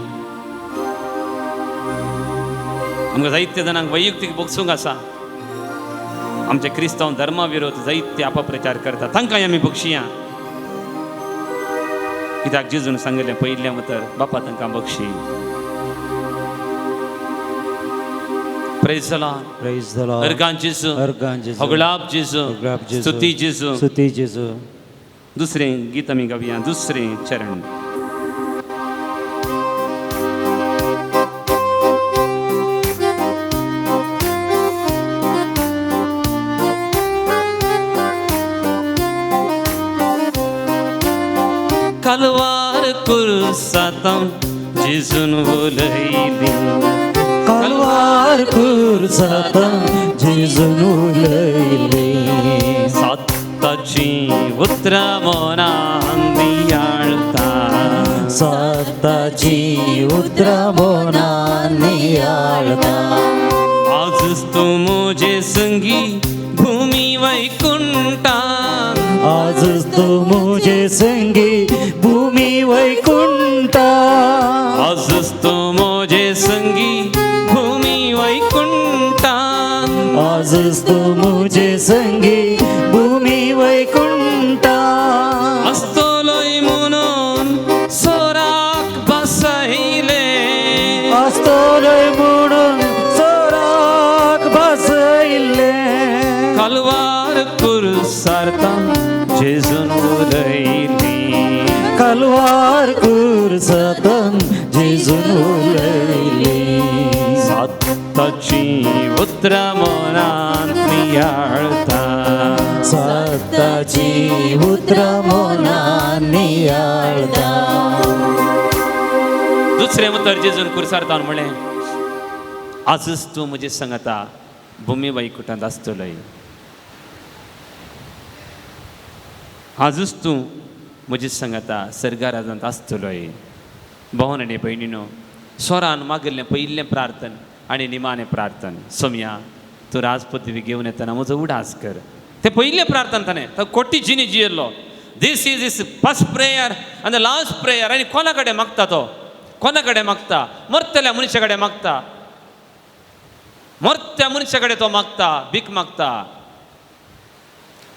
आमकां जायत्या जाणांक वैयक्तीक बगसूंक आसा. आमचे क्रिस्तांव धर्मा विरोध जायते अपप्रचार करतात, तांकांय आमी बक्षियां. कित्याक जेजून सांगलें पयलें उतर, बापा तांकां Bakshi. Praise the Lord. Praise the Lord. अर्गां जेजू, अर्गां जेजू, होगळाप जेजू, होगळाप जेजू, स्तुती जेजू. स्तुती जेजू. दुसरें गीत आमी गावया, दुसरें चरण. कालवार कुर्सातां जेजून उलयली, कालवार कुर्सातां जेजून उलयली. साताची उतरां मनान नियाळता, साताची उतरां मनान नियाळता. आजच तूं म्हजे संगी भूमी वैकुंठान, आजच तूं म्हजे संगी भूमी वैकुंठान. आजच तूं आजच तू मुझे संगी भूमी वैकुंठा असतोलोय म्हणून सोराक बसहिले आस्तोलय बुडून सोराक बसयिल्ले कलवार कुरसारता जेजून उलयली कलवार कुरसातन जेजून उलयली साताची उतरा मनांत नियाळता सत्ताची उतरा मोनान नियाळता दुसरें उतर जेजून कुरसारता म्हळें आजच तूं म्हजे सांगता भुमी वैकुंठांत आसतलोय आजच तूं म्हजी सांगता सर्गा राजांत आसतलोय भोवन आनी भयणीनो स्वरान मागिल्लें पयिल्लें प्रार्थन आनी निमाणें प्रार्थन सोम्या तूं राजपदवी घेवन येतना म्हजो उडास कर तें पयिल्लें प्रार्थन ताणें तो कोटी जिणी जियेल्लो this is is first prayer आनी द लास्ट प्रेयर आनी कोणा कडेन मागता तो कोणा कडेन मागता मरतल्या मनशा कडेन मागता मरत्या मनशा कडेन तो मागता भीक मागता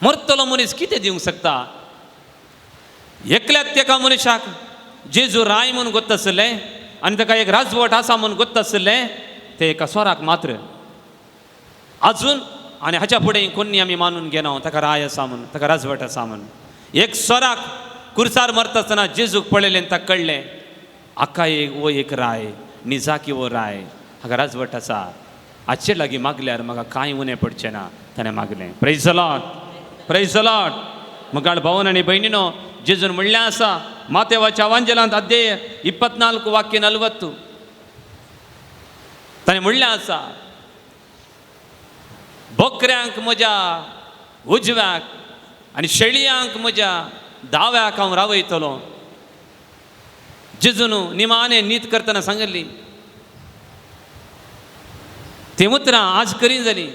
मरतलो मनीस कितें दिवंक शकता एकल्याच तेका मनशाक जेजू राय म्हणून गोत्त आसलें आनी ताका एक राजवट आसा म्हणून गोत्त आसलें तें एका स्वराक मात्र अजून आनी हाच्या फुडें कोणी आमी मानून घेना ताका राय आसा म्हणून ताका राजवट आसा म्हणून एक स्वराक कुर्सार मरता आसतना जेजूक पळयलें ताका कळ्ळें आका वो एक राय निजाकी वो राय हाका राजवट आसा हाचे लागीं मागल्यार म्हाका कांय उणें पडचें ना ताणें मागलें प्रेज द लॉर्ड मुखार भावन आनी भयणीनो जेजून म्हणलें आसा मातेवाच्या वांजलांत अध्याय 24 वाक्य 40 ताणें म्हणलें आसा बकऱ्यांक म्हज्या उजव्याक आनी शेळयांक म्हज्या दाव्याक हांव रावयतलो जेजून निमाणें नीत करतना सांगली ती उतरां आज करीन जाली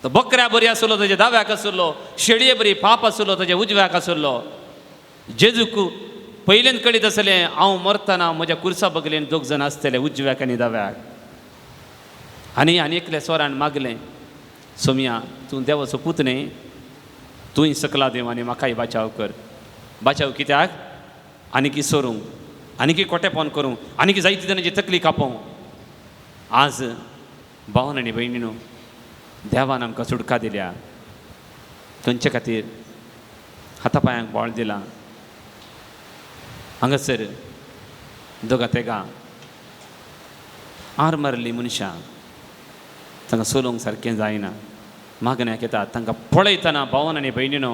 तो बकऱ्या बरी आसलो ताच्या दाव्याक आसलो शेळये बरी पाप आसलो ताच्या उजव्याक आसलो जेजूक पयलेंत कळीत आसलें हांव मरतना म्हज्या कुर्सा बगलेन 2 जाण आसतले उजव्याक आनी दाव्याक आनी एकल्या स्वरान मागलें सोम्या तूं देवाचो पूत न्ही तूंय सकला देव आनी म्हाकाय बाचाव कर बाचाव कित्याक आनीकी सोरूंक आनीकी कोटेपण करूंक आनीकी जायती जाणांची तकली कापोवंक आज भावन आनी भयणीनो देवान आमकां सुटका दिल्या खंयचे खातीर हातापांयांक बोळ दिलां हांगासर दोगा तेगा आर मारली मनशां तांकां सोलोवंक सारकें जायना मागण्याक येतात तांकां पळयतना भावन आनी भयणीनो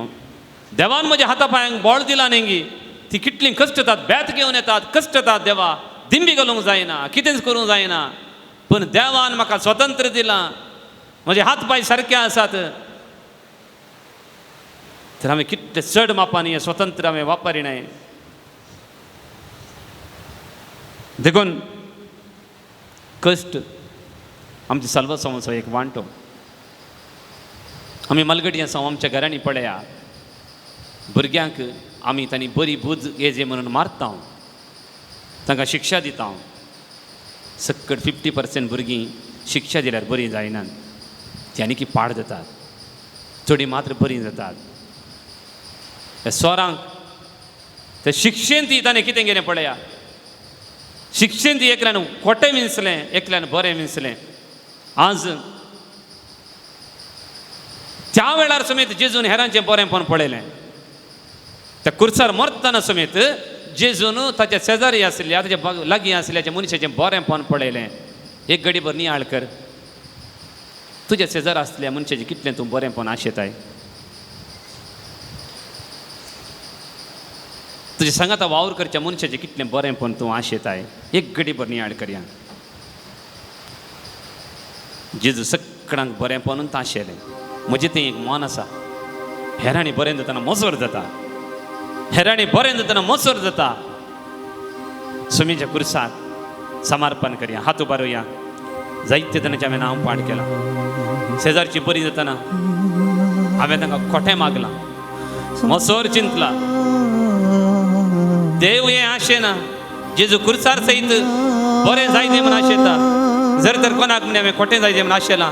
देवान म्हज्या हातापांयांक बोळ दिला न्ही ती कितलीं कश्ट येतात बेत घेवन येतात कश्ट येतात देवा दिंबी घालूंक जायना कितेंच करूंक जायना पूण देवान म्हाका स्वतंत्र दिलां म्हजे हात पांय सारके आसात तर हांवें कितले चड मापांनी हें स्वतंत्र हांवें वापरिनाय देखून कश्ट आमच्या साल्वासांचो एक वांटो आमी मालगडी आसा आमच्या घरांनी पळया भुरग्यांक आमी तांणी बरी बूद येजे म्हणून मारता तांकां शिक्षा दिता सक्कड 50% भुरगीं शिक्षा दिल्यार बरीं जायनात ती आनी की पाड जातात चडी मात्र बरीं जातात त्या स्वरांक त्या शिक्षेन ती ताणें कितें केलें पळया शिक्षेन ती एकल्यान खोटें विंचलें एकल्यान बरें विंचलें आज त्या वेळार समेत जेजून हेरांचें बरेंपण पळयलें त्या कुर्सार मरतना समेत जेजून ताच्या शेजारी आसलेल्या ताच्या लागीं आसल्याच्या मनशाचें बरेंपण पळयलें एक घडीभर नियाळ कर तुज्या शेजार आसलेल्या मनशाचें कितलें तूं बरेंपण आशेताय तुज्या सांगाता वावर करच्या मनशाचें कितलें बरेंपण तूं आशेताय एक घडीभर नियाळ करया जेजू सगळ्यांक बरेंपणूच आशेलें म्हजें तें एक मन आसा हेरांनी बरें जाताना मोसोर जाता हेरांनी बरें जाताना मोसोर जाता सुमीच्या कुर्साक समर्पण करया हात उबारुया जायते तणांचें हांवें नांव पाठ केलां शेजारची बरी जाताना हांवें तांकां खोटें मागलां मोसोर चिंतला देव हें आशेना जेजू कुर्सार सयत बरें जायतें म्हूण आशेता जर तर कोणाक म्हणे हांवें खोटें जायतें म्हूण आशेलां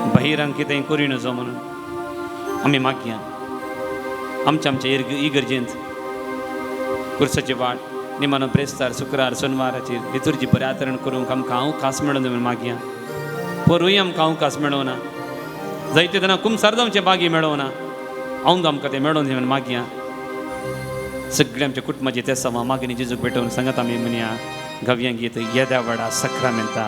बहिरांक कितेंय करी नजो म्हणून आमी मागया आमच्या इगर्जेंत कुर्साची वाट निमानो ब्रेस्तार शुक्रार सोनवाराचेर लितुर्जी बरें आचरण करूंक आमकां हांव खास मेळोवन म्हणून मागया पोरूय आमकां हांव खास मेळोना जायते जाणां कुमसार जावचे बागी मेळोना हांव आमकां तें मेळोवन म्हणून मागया सगळे आमच्या कुटुंबाची ते समा मागणी जेजूक भेटोवन सांगात आमी म्हणया गव्यां गीत येद्या वडा सक्रामेंता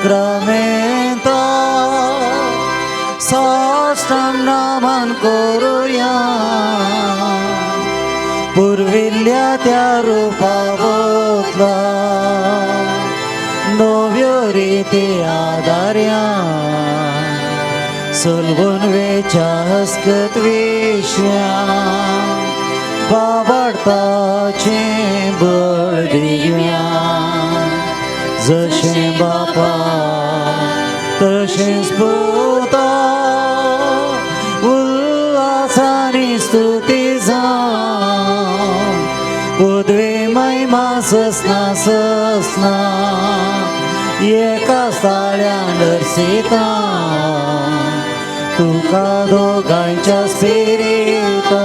सक्रामेंता साष्टांग नमन करूया पुरविल्ल्या त्या रुपावतला नव्यो रिती आदार्या सलवून वेच्या हस्कत वेश्या बाबाडपाचे बळ दिव्या जशें बापा तशेंच पुता उल्हासानी स्तुती जावं उदवे महिमा ससना ससना एका ताळ्यान दर्शिता तुका दोगांच्या स्पिरिता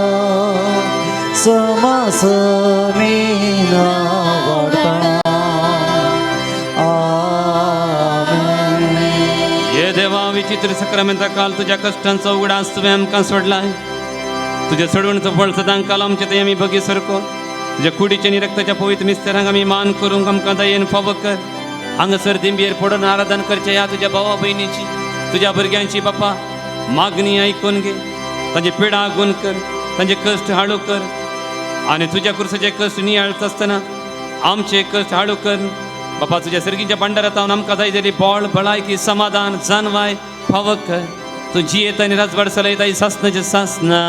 समासमीन आवडटा हे देवा विचित्र सक्रामेंता काल तुझ्या कष्टांचा उगडास तुवें आमकां सोडलाय तुझ्या सोडवणीचो फळ सदांच काल आमचे ते आमी बगी सरको तुझ्या कुडीचे आनी रक्ताच्या पवित्र मिस्तेरांक आमी मान करूंक आमकां दयेन फावो कर हांगासर दिंबेर पडून आराधन करचें ह्या तुझ्या भावा भयणीची तुझ्या भुरग्यांची बापा मागणी आयकून घे तांचे पिडा गुण कर तांचे कश्ट हाडू कर आनी तुझ्या कुर्साचे कश्ट नियाळत आसतना आमचे कश्ट हाडू कर बापा तुझ्या सर्गीच्या भांडारांत आमकां जाय जाली बळ भलायकी समाधान जानवाय फावो कर तूं जियेत आनी राजवाड चलयता सासनाचे सासना